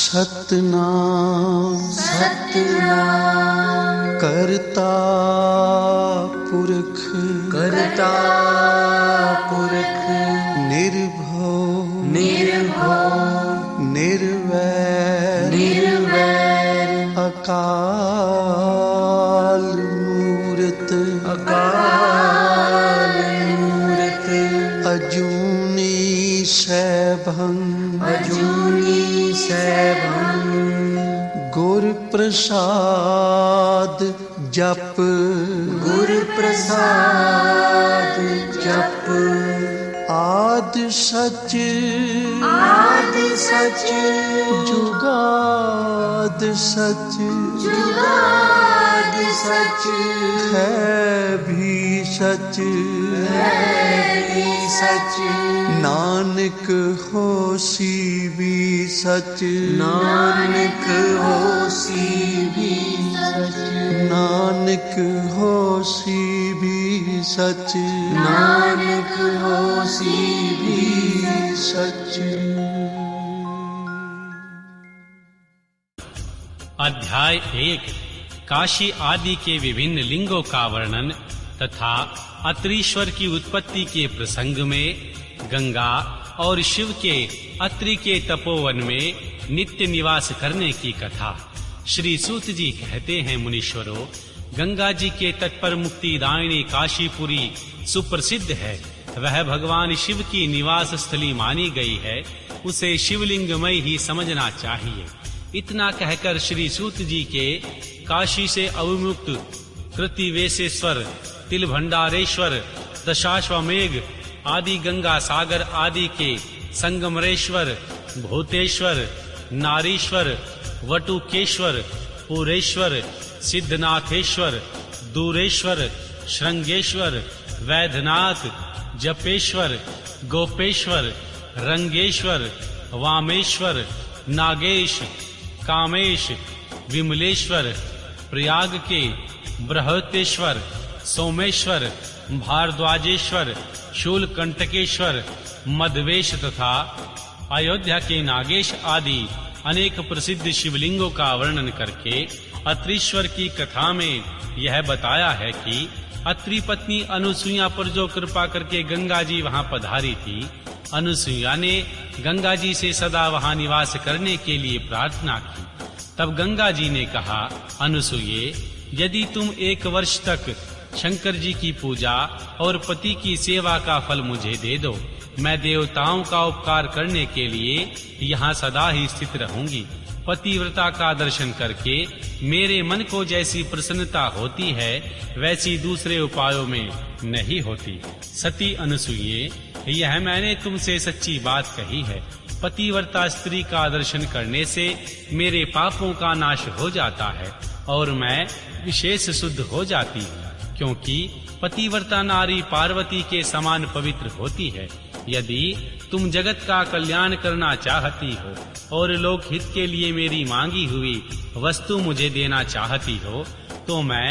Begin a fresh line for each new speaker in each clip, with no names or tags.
सतनाम सतनाम करता पुरख निर्भव निर्वैर अकाल मूरत अजूनी सैभं गुर प्रसाद जप आद सच जुगाद सच है भी सच नानक होसी भी सच नानक होसी भी सच।
अध्याय 1 काशी आदि के विभिन्न लिंगों का वर्णन तथा अत्रीश्वर की उत्पत्ति के प्रसंग में गंगा और शिव के अत्रि के तपोवन में नित्य निवास करने की कथा। श्री सूत जी कहते हैं, मुनीश्वरों, गंगा जी के तट पर मुक्तिदायिनी काशीपुरी सुप्रसिद्ध है। वह भगवान शिव की निवास स्थली मानी गई है। उसे शिवलिंगमय ही समझना चाहिए। इतना कहकर श्री सूत जी के काशी से अवमुक्त कृतिवेशेश्वर, तिलभंडारेश्वर, दशाश्वमेघ आदि, गंगा सागर आदि के संगमरेश्वर, भूतेश्वर, नारीश्वर, वटुकेश्वर, पुरेश्वर, सिद्धनाथेश्वर, दूरेश्वर, श्रृंगेश्वर, वैद्यनाथ, जपेश्वर, गोपेश्वर, रंगेश्वर, वामेश्वर, नागेश, कामेश, विमलेश्वर, प्रयाग के बृहतेश्वर, सोमेश्वर, भारद्वाजेश्वर, शूलकंटकेश्वर, मधवेश तथा अयोध्या के नागेश आदि अनेक प्रसिद्ध शिवलिंगों का वर्णन करके अत्रीश्वर की कथा में यह बताया है कि अत्रि पत्नी अनुसुईया पर जो कृपा करके गंगा जी वहां पधारी थी, अनुसुईया ने गंगा जी से सदा वहां निवास करने के लिए प्रार्थना की। तब गंगा जी ने कहा, अनुसुईये, यदि तुम 1 वर्ष तक शंकर जी की पूजा और पति की सेवा का फल मुझे दे दो, मैं देवताओं का उपकार करने के लिए यहाँ सदा ही स्थित रहूंगी। पतिव्रता का दर्शन करके मेरे मन को जैसी प्रसन्नता होती है वैसी दूसरे उपायों में नहीं होती। सती अनुसुईये, यह मैंने तुमसे सच्ची बात कही है। पतिव्रता स्त्री का दर्शन करने से मेरे पापों का नाश हो जाता है और मैं विशेष शुद्ध हो जाती हूँ, क्योंकि पतिव्रता नारी पार्वती के समान पवित्र होती है। यदि तुम जगत का कल्याण करना चाहती हो और लोक हित के लिए मेरी मांगी हुई वस्तु मुझे देना चाहती हो, तो मैं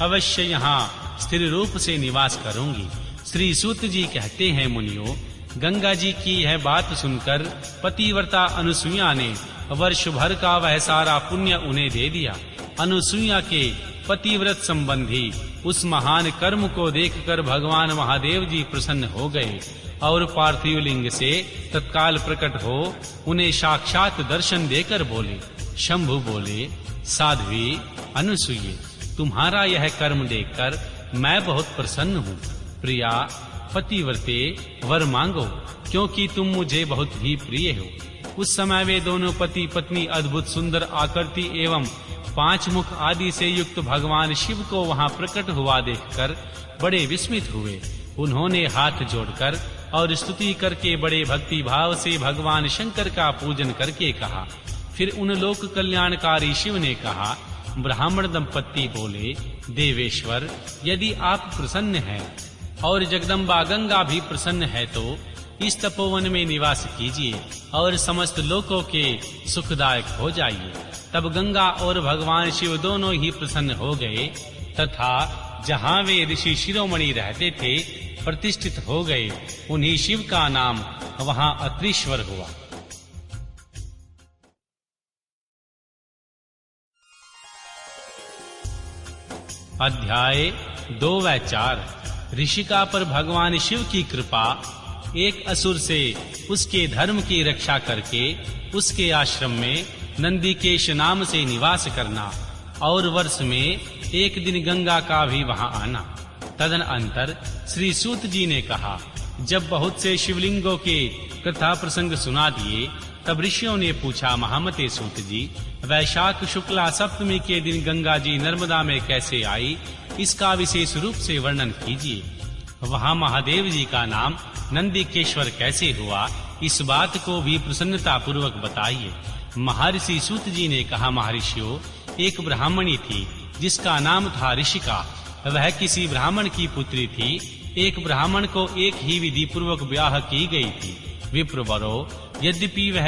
अवश्य यहाँ स्थिर रूप से निवास करूंगी। श्री सूत जी कहते हैं, मुनियों, गंगा जी की यह बात सुनकर पतिव्रता अनुसुईया ने वर्ष भर का वह सारा पुण्य उन्हें दे दिया। अनुसुईया के पतिव्रत संबंधी उस महान कर्म को देखकर भगवान महादेव जी प्रसन्न हो गए और पार्थिव लिंग से तत्काल प्रकट हो उन्हें साक्षात दर्शन देकर बोले। शंभु बोले, साध्वी अनुसुईये, तुम्हारा यह कर्म देखकर मैं बहुत प्रसन्न हूँ। प्रिया पतिव्रते, वर मांगो, क्योंकि तुम मुझे बहुत ही प्रिय हो। उस समय वे दोनों पति पत्नी अद्भुत सुंदर आकृति एवं 5 मुख आदि से युक्त भगवान शिव को वहां प्रकट हुआ देखकर बड़े विस्मित हुए। उन्होंने हाथ जोड़कर और स्तुति करके बड़े भक्ति भाव से भगवान शंकर का पूजन करके कहा। फिर उन लोक कल्याणकारी शिव ने कहा, ब्राह्मण दंपत्ति बोले, देवेश्वर, यदि आप प्रसन्न हैं और जगदम्बा गंगा भी प्रसन्न है तो इस तपोवन में निवास कीजिए और समस्त लोकों के सुखदायक हो जाइए। तब गंगा और भगवान शिव दोनों ही प्रसन्न हो गए। तथा जहाँ वे ऋषि शिरोमणि रहते थे प्रतिष्ठित हो गए, उन्हीं शिव का नाम वहाँ अत्रीश्वर हुआ। अध्याय 2 व 4। ऋषिका पर भगवान शिव की कृपा। एक असुर से उसके धर्म की रक्षा करके उसके आश्रम में नंदिकेश नाम से निवास करना और वर्ष में एक दिन गंगा का भी वहां आना। तदनंतर श्री सूत जी ने कहा, जब बहुत से शिवलिंगों के कथा प्रसंग सुना दिए, तब ऋषियों ने पूछा, महामते सूत जी, वैशाख शुक्ला सप्तमी के दिन गंगा जी नर्मदा में कैसे आई, इसका विशेष रूप से वर्णन कीजिए। वहां महादेव जी का नाम नंदिकेश्वर कैसे हुआ, इस बात को भी प्रसन्नता पूर्वक बताइए। महर्षि सूत जी ने कहा, महर्षियों, एक ब्राह्मणी थी जिसका नाम था ऋषिका। वह किसी ब्राह्मण की पुत्री थी। एक ब्राह्मण को एक ही विधि पूर्वक ब्याह की गई थी। विप्रवरो, यद्यपि वह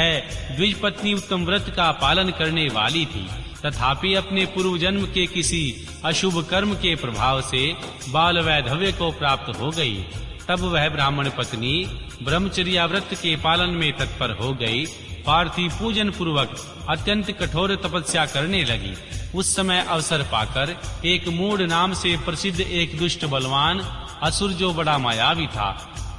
द्विजपत्नी उत्तम व्रत का पालन करने वाली थी, तथापि अपने पूर्व जन्म के किसी अशुभ कर्म के प्रभाव से बाल वैधव्य को प्राप्त हो गई। तब वह ब्राह्मण पत्नी ब्रह्मचर्या व्रत के पालन में तत्पर हो गई। पार्थिव पूजन पूर्वक अत्यंत कठोर तपस्या करने लगी। उस समय अवसर पाकर एक मूढ़ नाम से प्रसिद्ध एक दुष्ट बलवान असुर, जो बड़ा मायावी था,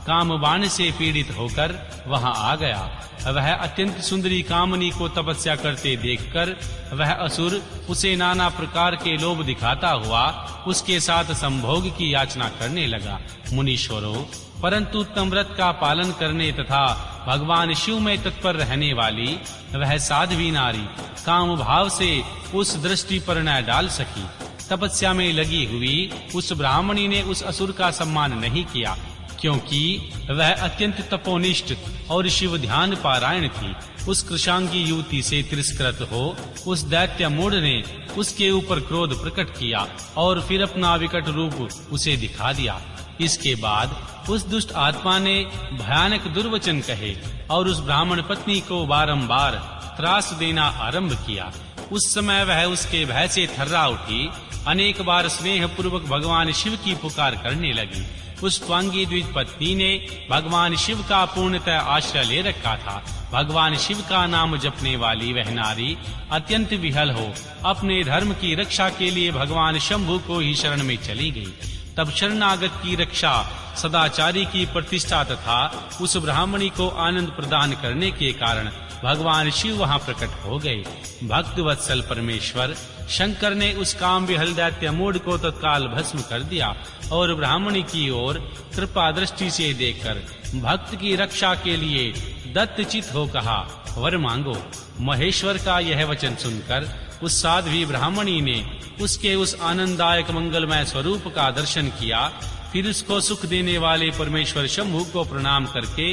कामबाण से पीड़ित होकर वहां आ गया। वह अत्यंत सुंदरी कामनी को तपस्या करते देखकर वह असुर उसे नाना प्रकार के लोभ दिखाता हुआ उसके साथ संभोग की याचना करने लगा। मुनीश्वरों, परंतु उत्तम व्रत का पालन करने तथा भगवान शिव में तत्पर रहने वाली वह साध्वी नारी काम भाव से उस दृष्टि पर न डाल सकी। तपस्या में लगी हुई उस ब्राह्मणी ने उस असुर का सम्मान नहीं किया, क्योंकि वह अत्यंत तपोनिष्ठ और शिव ध्यान पारायण थी। उस कृशांगी युवती से तिरस्कृत हो उस दैत्य मूढ़ ने उसके ऊपर क्रोध प्रकट किया और फिर अपना विकट रूप उसे दिखा दिया। इसके बाद उस दुष्ट आत्मा ने भयानक दुर्वचन कहे और उस ब्राह्मण पत्नी को बारंबार त्रास देना आरंभ किया। उस समय वह उसके भय से थर्रा उठी, अनेक बार स्नेह पूर्वक भगवान शिव की पुकार करने लगी। उस स्वांगी द्विजपत्नी ने भगवान शिव का पूर्णतः आश्रय ले रखा था। भगवान शिव का नाम जपने वाली वह नारी अत्यंत विहल हो अपने धर्म की रक्षा के लिए भगवान शंभु को ही शरण में चली गई। तब शरणागत की रक्षा, सदाचारी की प्रतिष्ठा तथा उस ब्राह्मणी को आनंद प्रदान करने के कारण भगवान शिव वहां प्रकट हो गए। भक्त वत्सल परमेश्वर शंकर ने उस काम विहल दैत्य मूढ़ को तत्काल भस्म कर दिया और ब्राह्मणी की ओर कृपा दृष्टि से देखकर भक्त की रक्षा के लिए दत्तचित हो कहा, वर मांगो। महेश्वर का यह वचन सुनकर उस साध्वी ब्राह्मणी ने उसके उस आनंददायक मंगलमय स्वरूप का दर्शन किया। फिर उसको सुख देने वाले परमेश्वर शंभु को प्रणाम करके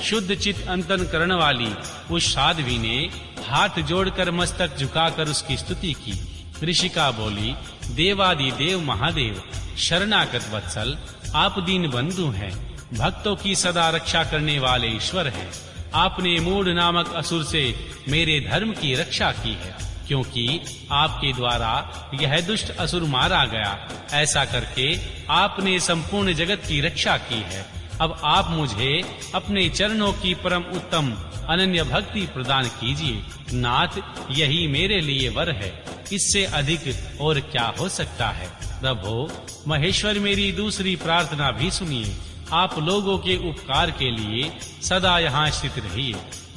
शुद्ध चित अंतन करने वाली उस साध्वी ने हाथ जोड़कर मस्तक झुकाकर उसकी स्तुति की। ऋषिका बोली, देवादि देव महादेव, शरणागत वत्सल, आप दीन बंधु हैं, भक्तों की सदा रक्षा करने वाले ईश्वर हैं। आपने मूढ़ नामक असुर से मेरे धर्म की रक्षा की है, क्योंकि आपके द्वारा यह दुष्ट असुर मारा गया। ऐसा करके आपने संपूर्ण जगत की रक्षा की है। अब आप मुझे अपने चरणों की परम उत्तम अनन्य भक्ति प्रदान कीजिए। नाथ, यही मेरे लिए वर है, इससे अधिक और क्या हो सकता है। प्रभो महेश्वर, मेरी दूसरी प्रार्थना भी सुनिए। आप लोगों के उपकार के लिए सदा यहाँ स्थित रहिए।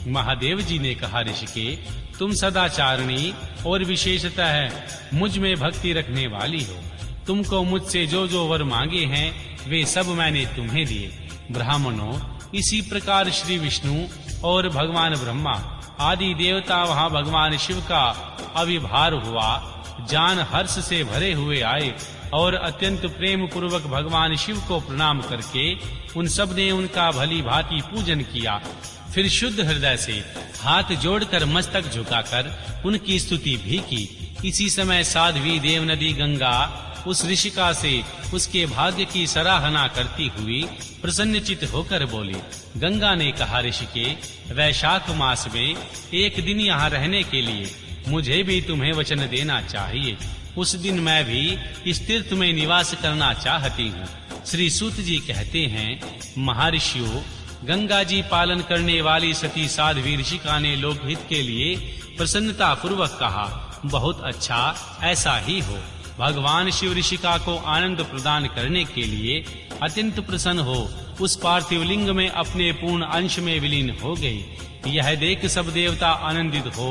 महादेव जी ने कहा, ऋषिके, तुम सदाचारणी और विशेषतः मुझ में भक्ति रखने वाली हो। तुमको मुझसे जो जो वर मांगे हैं वे सब मैंने तुम्हें दिए। ब्राह्मणों, इसी प्रकार श्री विष्णु और भगवान ब्रह्मा आदि देवता वहां भगवान शिव का अभिभार हुआ जान हर्ष से भरे हुए आए और अत्यंत प्रेम पूर्वक भगवान शिव को प्रणाम करके उन सब ने उनका भली भांति पूजन किया। फिर शुद्ध हृदय से हाथ जोड़कर मस्तक झुकाकर उनकी स्तुति भी की। इसी समय साध्वी देव नदी गंगा उस ऋषिका से उसके भाग्य की सराहना करती हुई प्रसन्नचित होकर बोली। गंगा ने कहा, ऋषिके, वैशाख मास में एक दिन यहाँ रहने के लिए मुझे भी तुम्हें वचन देना चाहिए। उस दिन मैं भी इस तीर्थ में निवास करना चाहती हूँ। श्री सूत जी कहते हैं, महर्षियों, गंगा जी पालन करने वाली सती साध्वी ऋषिका ने लोकहित के लिए प्रसन्नता पूर्वक कहा, बहुत अच्छा, ऐसा ही हो। भगवान शिव ऋषिका को आनंद प्रदान करने के लिए अत्यंत प्रसन्न हो उस पार्थिव लिंग में अपने पूर्ण अंश में विलीन हो गई। यह देख सब देवता आनंदित हो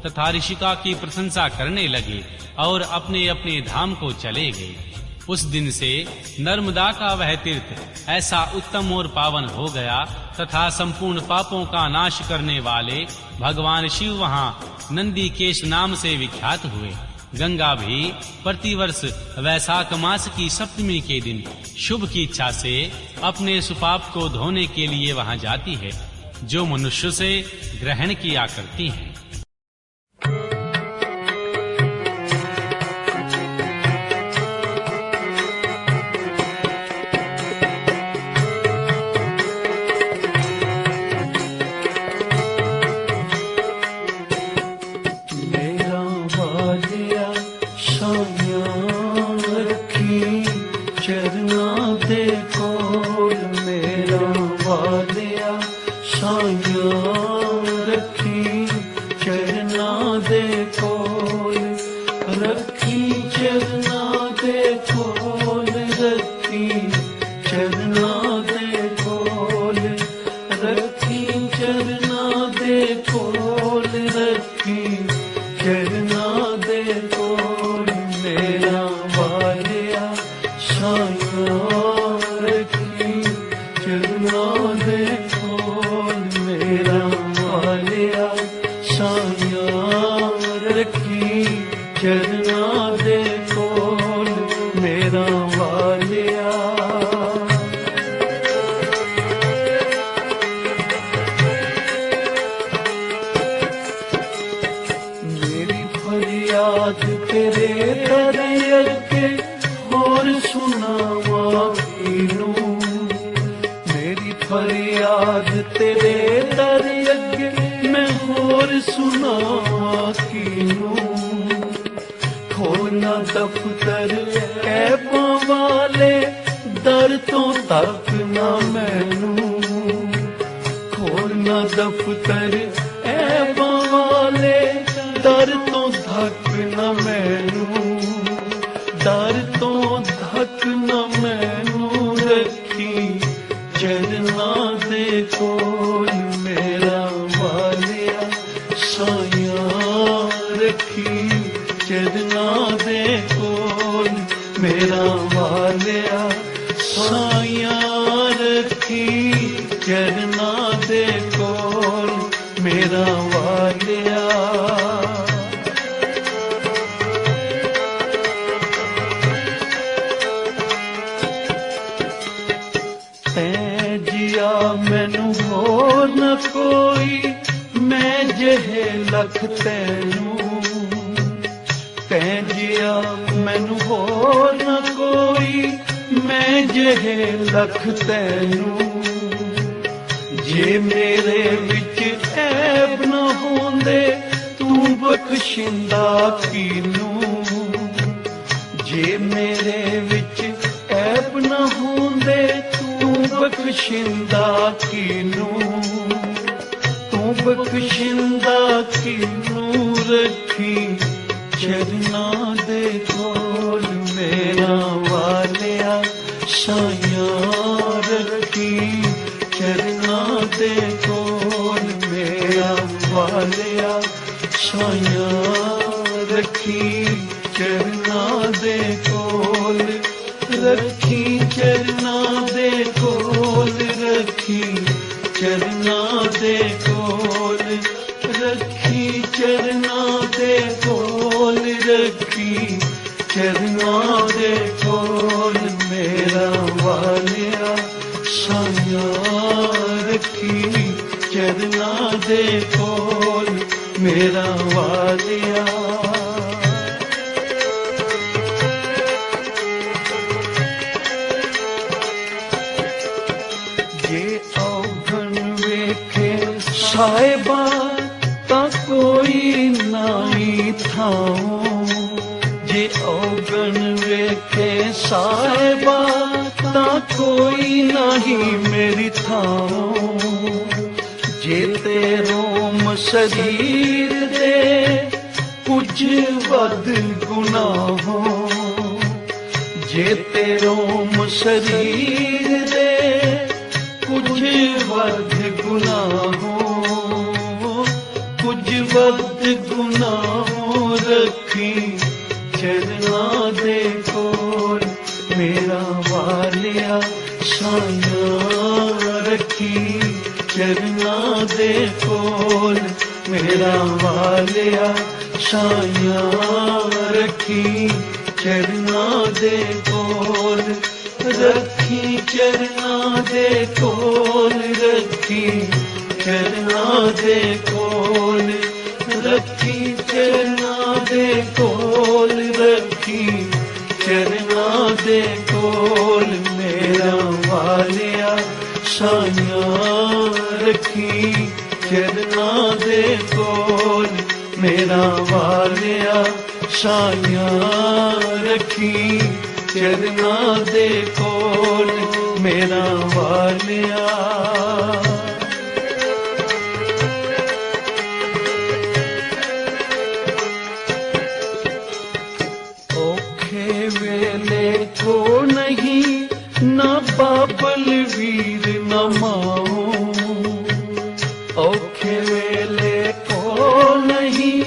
तथा ऋषिका की प्रशंसा करने लगे और अपने अपने धाम को चले गए। उस दिन से नर्मदा का वह तीर्थ ऐसा उत्तम और पावन हो गया तथा संपूर्ण पापों का नाश करने वाले भगवान शिव वहाँ नंदीकेश नाम से विख्यात हुए। गंगा भी प्रतिवर्ष वैशाख मास की सप्तमी के दिन शुभ की इच्छा से अपने सुपाप को धोने के लिए वहाँ जाती है, जो मनुष्य से ग्रहण किया करती है।
जे साहिबा ता कोई नहीं मेरी थाओ जे तेरों शरीर दे कुछ वध गुनाहों जे तेरों शरीर दे कुछ वध गुनाहों कुछ वध गुनाहों रखी चरना दे कोल मेरा वालिया साया रखी चरना दे कोल मेरा वालिया साया रखी चरना दे कोल रखी चरना दे कोल रखी चरना दे कोल रखी चरना दे कोल रखी चरना दे कोल मेरा वालिया साया रखी चरना दे कोल मेरा वालिया साया रखी चरना दे कोल मेरा वालिया वेले को नहीं ना बाबल वीर न माओ औखे वेले को नहीं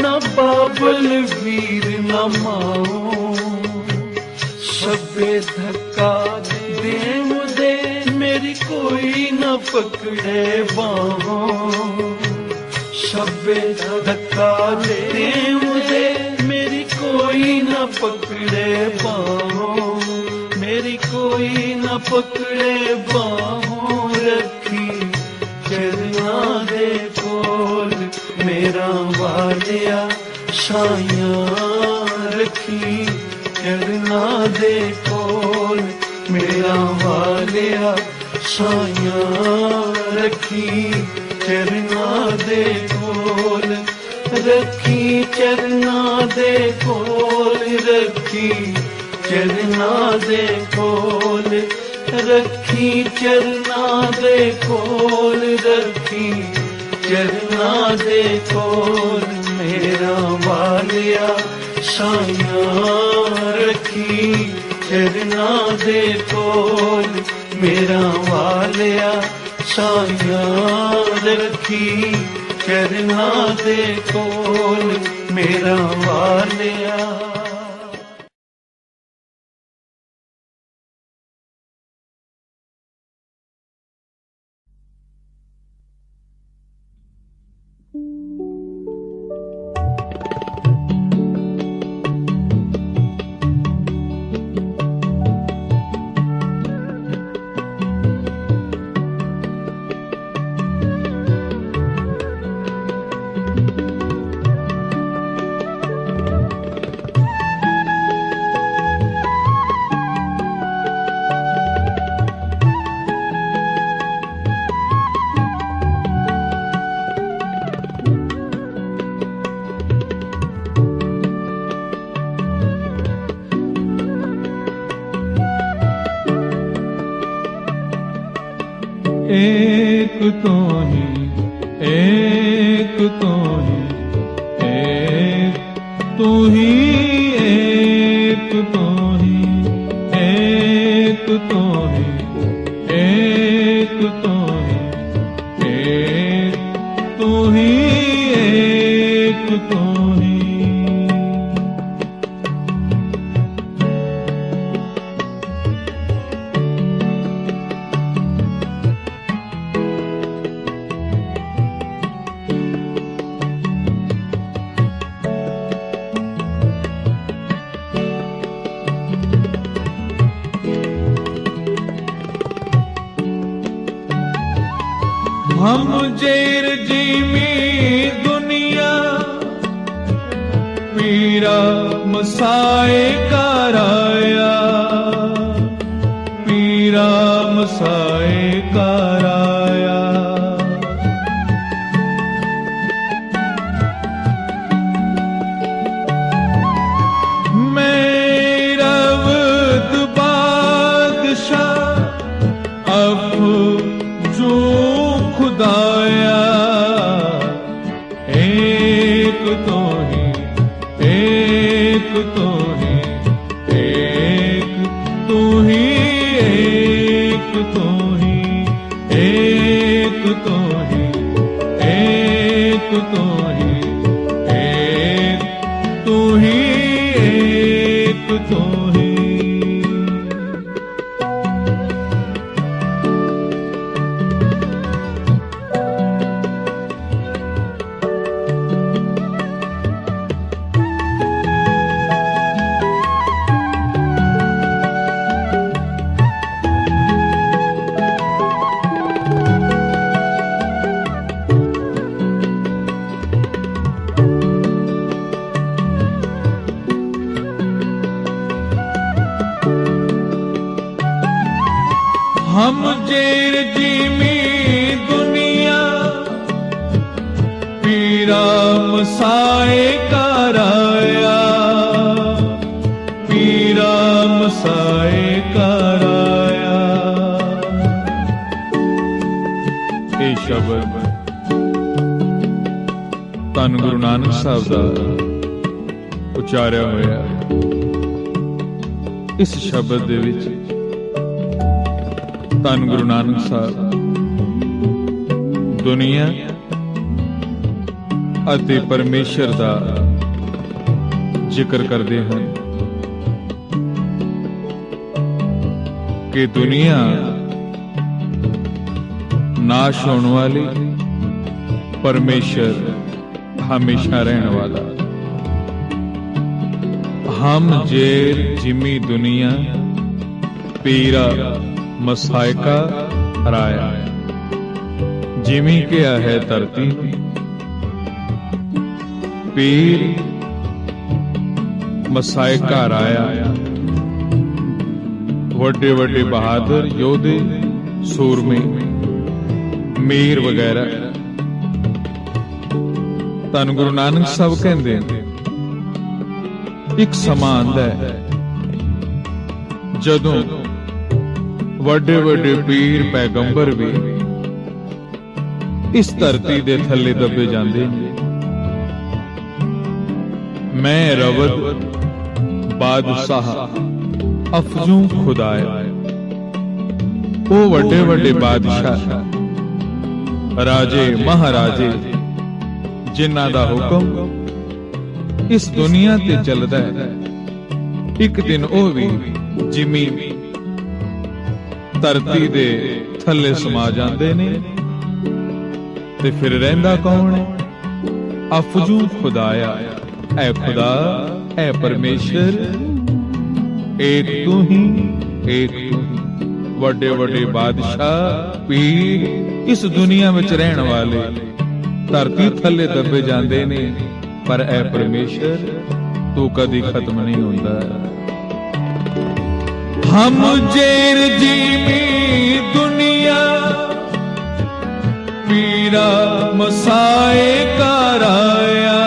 ना बाबल वीर न माओ सबे धक्का देव दे मेरी कोई न पकड़े बाहों सबे धक्का देव दे मेरी कोई न पकड़े बाहों मेरी कोई न पकड़े बाहों रखी चरना दे कोल मेरा वालिया साया रखी चरना दे कोल मेरा वालिया साया रखी चरना दे कोल रखी चरना दे कोल रखी चरना दे कोल रखी चरना दे कोल रखी चरना दे कोल मेरा वालिया साया रखी चरना दे कोल मेरा वालिया साया रखी चरना दे कोल मेरा वालिया
एक तो ही एक तो ही एक तो ही एक तो ही एक तो ही एक तो ही एक तो ही एक तो ही हम जेर जीवी दुनिया पीरा मसाए कराया पीरा मसाए कराया मैं रब एक तू ही, एक तू ही, एक तू ही, एक तू ही, एक तू ही, एक तू ही, एक तू ही। हम जेर जीमी दुनिया पीरा मसाए कराया, पीरा मसाए कराया। ये शब्द धन गुरु नानक साहब का उचारिया होया। इस शब्द दे विच धन गुरु नानक साहब दुनिया अते परमेश्वर दा जिक्र करते हैं कि दुनिया नाश होने वाली, परमेश्वर हमेशा रहने वाला। हम जेर जिमी दुनिया पीरा मसायका राया। जिमी क्या है धरती, पीर मसायका राया। वड्डे वड्डे बहादुर योधे, सूरमे, मीर वगैरह। धन गुरु नानक साहब कहते एक समा आंदा है जदों वड्डे वड्डे पीर पैगंबर भी इस धरती दे थल्ले दबे जांदे ने। मैं रवद बादशाह अफजू खुदाया। वो वड्डे वड्डे बादशाह, राजे महाराजे, जिन्हां दा हुक्म इस दुनिया ते चलदा है, एक दिन ओ भी जिमी धरती दे थल्ले समा जांदे ने। ते फिर रहिंदा कौन है? अफजू खुदाया। ऐ खुदा, ऐ परमेश्वर, एक तू ही, एक तू ही। वड्डे वड्डे बादशाह पीर इस दुनिया में रहने वाले धरती थल्ले दबे जांदे ने, पर ऐ परमेश्वर तू कदी खत्म नहीं होंदा। हम जेर जीमी दुनिया पीरा मसाए कराया,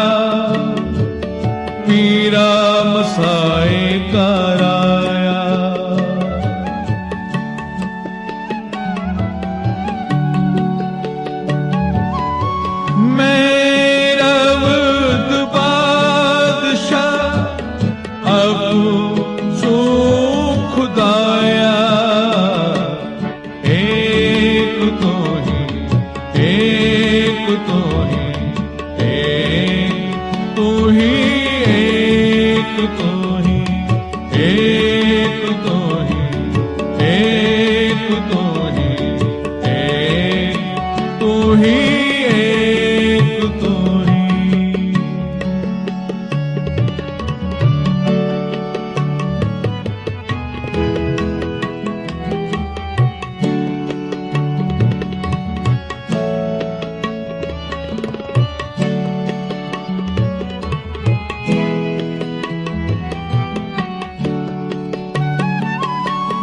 पीरा मसाए कराया। मेरा वद बादशाह अब सो खुदाया। एक तो ही, एक तो ही, एक तो ही, एक तो ही, एक तो ही, एक तो ही, एक तो ही, एक तो ही।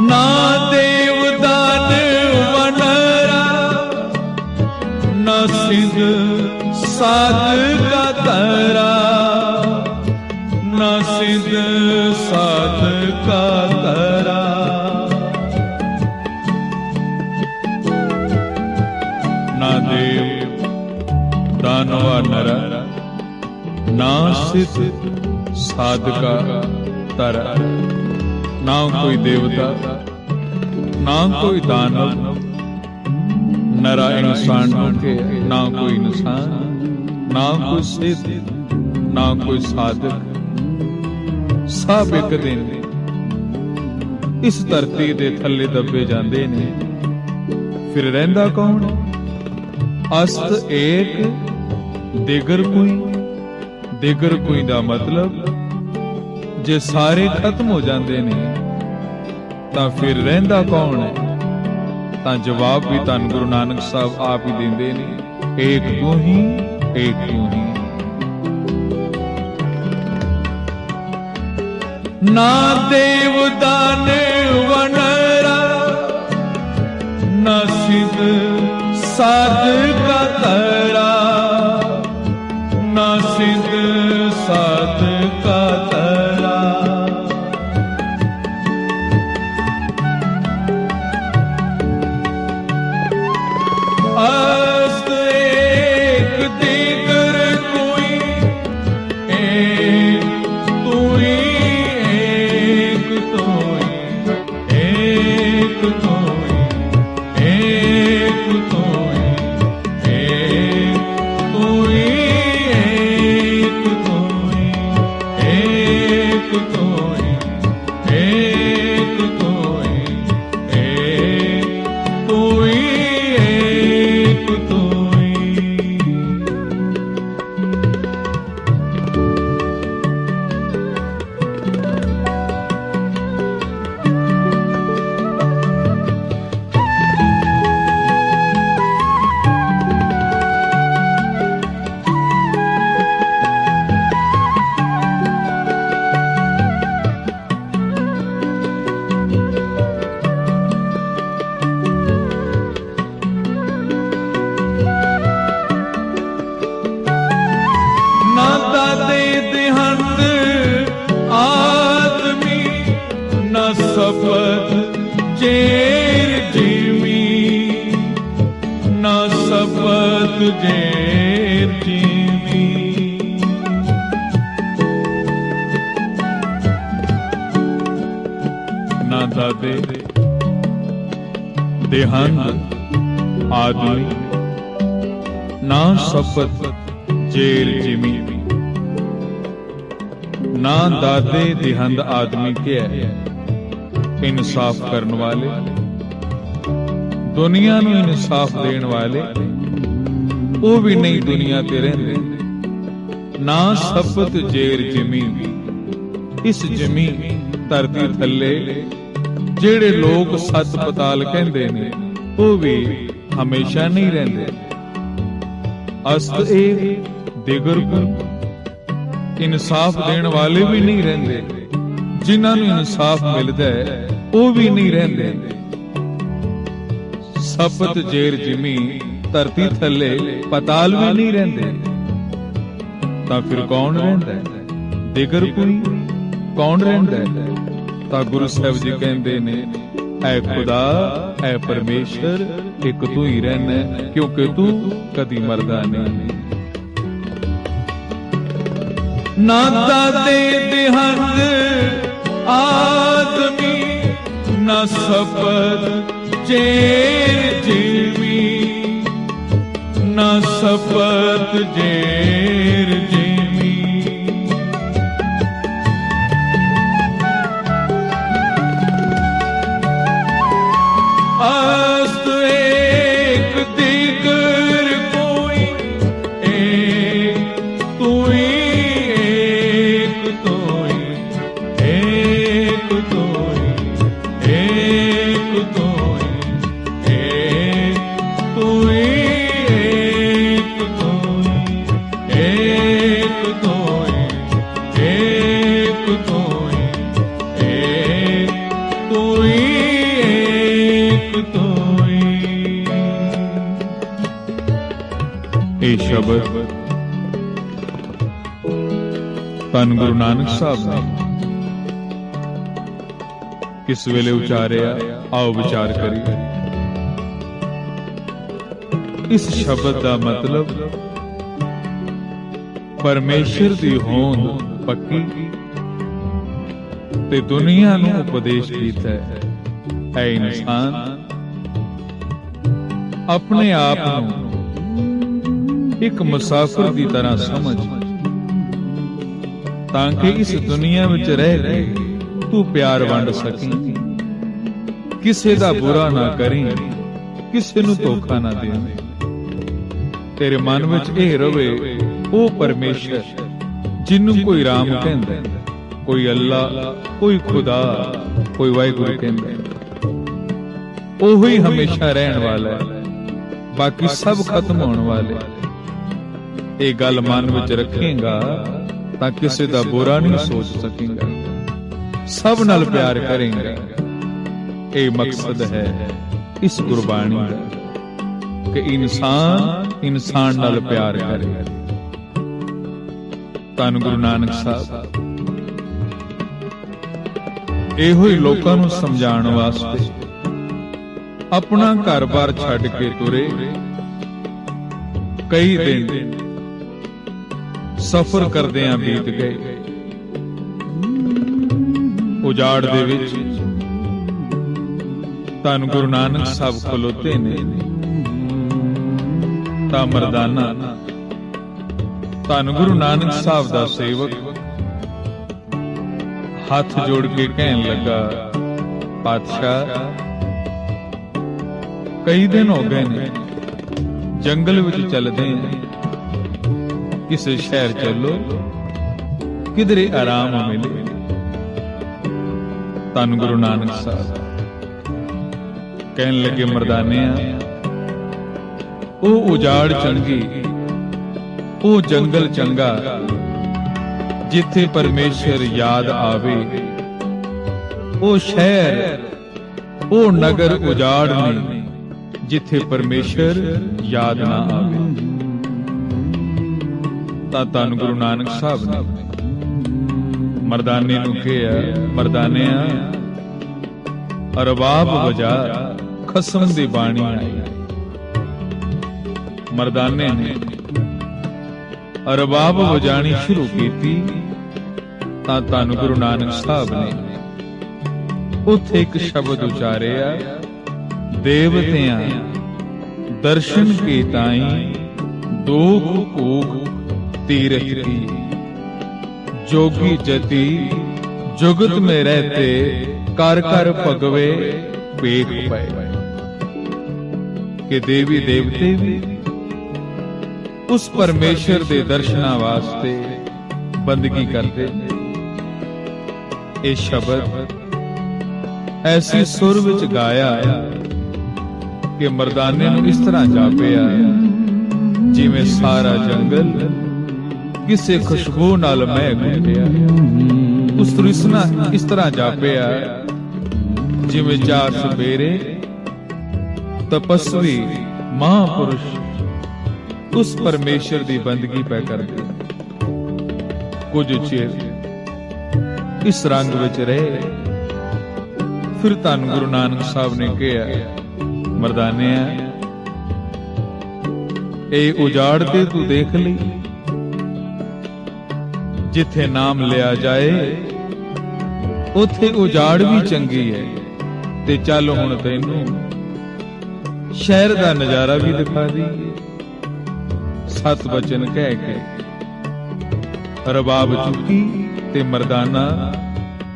ना देवदान वनरा, ना सिंध साध का तरा, ना सिंध साध का तरा। ना देव दानवा नरा, ना सिद्ध साधका तरा, ना कोई देवता ना कोई दानव, नरा इंसान के ना कोई इंसान, ना कोई सिद्ध ना कोई साधक, सब एक दिन इस धरती दे थल्ले दबे जांदे ने। फिर रहिंदा कौन? अस्त एक दिगर कोई। दिगर कोई दा मतलब जे सारे खत्म हो जांदे ने तां फिर रहिंदा कौन है? तां जवाब भी धन गुरु नानक साहब आप ही देंदे ने, एक तू ही, एक तू ही। ना देव दाने वनरा, ना सिद्ध साधका तरा, ना सिद्ध साधका तरा। अस्त एक दिगर कोई, एक तू ही, एक तू ही, एक तू ही, एक तू ही, एक तू ही, एक तू ही, एक तू ही, एक तू ही, एक तू ही, एक तू ही। ना दादे देहंत आदमी, ना सपत जेर जीवी, ना सपत जेर जीवी। ना दादे देहंत आदमी, ना सपत जेर जिमी। ना दादे दिहंद आदमी के है इंसाफ करने वाले, दुनिया नूं इंसाफ देण वाले, वो भी नहीं दुनिया ते रहिंदे। ना सपत जेर जिमी, इस जिमी धरती थल्ले जेड़े लोग सत पताल कहंदे ने वो भी हमेशा नहीं रहिंदे। अस्त एक दिगर को इंसाफ देने वाले भी नहीं रहंदे, जिन्हां नूं इंसाफ मिलदा है वो भी नहीं रहंदे। सपत जेर जिमी धरती थल्ले पताल भी नहीं रहंदे, तां फिर कौन रहंदा है? दिगर कोई कौन रहंदा है? तां गुरु साहिब जी कहंदे ने, ऐ खुदा ऐ परमेश्वर एक तू ही रहना, क्योंकि तू कदी मरदा नहीं। ना दादे देहंद आदमी, ना सपत जेर जीवी, ना सपत जेर जीवी। अस्त एक दिगर कोई, एक तू ही, एक तू ही, एक तू ही, एक तू ही, एक तू ही, एक तू ही, एक तू ही, एक तू ही, एक तू ही, एक तू ही। ਇਹ ਸ਼ਬਦ ਧੰਨ ਗੁਰੂ ਨਾਨਕ ਸਾਹਿਬ ਨੇ किस वेले उचारिया, आओ विचार करिए। इस शब्द का मतलब परमेश्वर दी होंद ਪੱਕੀ ਤੇ ਦੁਨੀਆ ਨੂੰ ਉਪਦੇਸ਼ ਕੀਤਾ ਹੈ। ਐ ਇਨਸਾਨ, ਆਪਣੇ ਆਪ ਨੂੰ ਇੱਕ ਮੁਸਾਫਿਰ ਦੀ ਤਰ੍ਹਾਂ ਸਮਝ, ਤਾਂ ਕਿ ਇਸ ਦੁਨੀਆ ਵਿੱਚ ਰਹਿ ਕੇ ਤੂੰ ਪਿਆਰ ਵੰਡ ਸਕੀ, ਕਿਸੇ ਦਾ ਬੁਰਾ ਨਾ ਕਰੀਂ, ਕਿਸੇ ਨੂੰ ਧੋਖਾ ਨਾ ਦੇ। ਤੇਰੇ ਮਨ ਵਿੱਚ ਇਹ ਰਵੇ, ਉਹ ਪਰਮੇਸ਼ਰ ਜਿਹਨੂੰ ਕੋਈ ਰਾਮ ਕਹਿੰਦਾ, ਕੋਈ ਅੱਲਾ, ਕੋਈ ਖੁਦਾ, ਕੋਈ ਵਾਹਿਗੁਰੂ ਕਹਿੰਦਾ, ਉਹੀ ਹਮੇਸ਼ਾ ਰਹਿਣ ਵਾਲਾ ਹੈ, ਬਾਕੀ ਸਭ ਖਤਮ ਹੋਣ ਵਾਲੇ। ਇਹ ਗੱਲ ਮਨ ਵਿੱਚ ਰੱਖੇਗਾ ਤਾਂ ਕਿਸੇ ਦਾ ਬੁਰਾ ਨਹੀਂ ਸੋਚ ਸਕੇਗਾ, ਸਭ ਨਾਲ ਪਿਆਰ ਕਰੇਗਾ। ਇਹ ਮਕਸਦ ਹੈ ਇਸ ਗੁਰਬਾਣੀ ਦਾ, ਕਿ ਇਨਸਾਨ ਨਾਲ ਪਿਆਰ ਕਰੇ। ਧੰਨ ਗੁਰੂ ਨਾਨਕ ਸਾਹਿਬ ਇਹੋ ਹੀ ਲੋਕਾਂ ਨੂੰ ਸਮਝਾਉਣ ਵਾਸਤੇ ਆਪਣਾ ਘਰ-ਬਾਰ ਛੱਡ ਕੇ ਤੁਰੇ। ਕਈ ਦਿਨ ਸਫ਼ਰ ਕਰਦਿਆਂ ਬੀਤ ਗਏ। ਉਜਾੜ ਦੇ ਵਿੱਚ ਧੰਨ ਗੁਰੂ ਨਾਨਕ ਸਾਹਿਬ ਖਲੋਤੇ ਨੇ, ਤਾਂ ਮਰਦਾਨਾ ਧੰਨ ਗੁਰੂ ਨਾਨਕ ਸਾਹਿਬ ਦਾ ਸੇਵਕ ਹੱਥ ਜੋੜ ਕੇ ਕਹਿਣ ਲੱਗਾ, ਪਾਤਸ਼ਾਹ, ਕਈ ਦਿਨ ਹੋ ਗਏ ਨੇ, ਜੰਗਲ ਵਿੱਚ ਚੱਲਦੇ ਆਂ, ਕਿਸੇ ਸ਼ਹਿਰ ਚੱਲੋ, ਕਿਧਰੇ ਆਰਾਮ ਮਿਲੇ। ਧੰਨ ਗੁਰੂ ਨਾਨਕ ਸਾਹਿਬ ਕਹਿਣ ਲੱਗੇ, ਮਰਦਾਨਿਆਂ, ਉਹ ਉਜਾੜ ਚੰਗੀ, ਉਹ ਜੰਗਲ ਚੰਗਾ ਜਿੱਥੇ ਪਰਮੇਸ਼ਰ ਯਾਦ ਆਵੇ। ਉਹ ਸ਼ਹਿਰ, ਉਹ ਨਗਰ ਉਜਾੜ ਨਹੀਂ ਜਿੱਥੇ ਪਰਮੇਸ਼ਰ ਯਾਦ ਨਾ ਆਵੇ। ਤਾਂ ਧੰਨ ਗੁਰੂ ਨਾਨਕ ਸਾਹਿਬ ਨੇ ਮਰਦਾਨੇ ਨੂੰ ਕਿਹਾ, ਮਰਦਾਨਿਆਂ, ਅਰਬਾਬ ਵਜਾ ਖਸਮ ਦੀ ਬਾਣੀ ਆਈ। ਮਰਦਾਨੇ ਨੇ ਅਰਬਾਬ ਵਜਾਣੀ ਸ਼ੁਰੂ ਕੀਤੀ ਤਾਂ ਧੰਨ ਗੁਰੂ ਨਾਨਕ ਸਾਹਿਬ ਨੇ ਉੱਥੇ ਇੱਕ ਸ਼ਬਦ ਉਚਾਰਿਆ, ਦੇਵਤਿਆਂ ਦਰਸ਼ਨ ਕੇ ਤਾਈ ਦੋਖ ਭੂਖ तीरथ की, जोगी जति जुगत में रहते कर कर भगवे पेख पाए। कि देवी देवते भी उस परमेश्वर दे दर्शना वास्ते बंदगी करते। ये शब्द ऐसी सुर विच गाया कि मर्दाने नूं इस तरह जापिया जिवें सारा जंगल ਕਿਸੇ ਖੁਸ਼ਬੂ ਨਾਲ ਮਹਿਕ ਉੱਠਿਆ। ਉਸ ਤ੍ਰਿਸ਼ਨਾ ਇਸ ਤਰ੍ਹਾਂ ਜਾਪਿਆ ਜਿਵੇਂ ਚਾਰ ਸਵੇਰੇ ਤਪਸਵੀ ਮਹਾਂਪੁਰਸ਼ ਉਸ ਪਰਮੇਸ਼ਰ ਦੀ ਬੰਦਗੀ ਪੈ ਕਰਦੇ। ਕੁਝ ਚਿਰ ਇਸ ਰੰਗ ਵਿੱਚ ਰਹੇ। ਫਿਰ ਧੰਨ ਗੁਰੂ ਨਾਨਕ ਸਾਹਿਬ ਨੇ ਕਿਹਾ, ਮਰਦਾਨਿਆਂ, ਇਹ ਉਜਾੜ ਤੇ ਤੂੰ ਦੇਖ ਲਈ, ਜਿੱਥੇ ਨਾਮ ਲਿਆ ਜਾਏ ਉਥੇ ਉਜਾੜ ਵੀ ਚੰਗੀ ਹੈ। ਤੇ ਚੱਲ ਹੁਣ ਤੈਨੂੰ ਸ਼ਹਿਰ ਦਾ ਨਜ਼ਾਰਾ ਵੀ ਦਿਖਾ ਦਈਏ। ਸਤ ਬਚਨ ਕਹਿ ਕੇ ਰਬਾਬ ਚੁੱਕੀ ਤੇ ਮਰਦਾਨਾ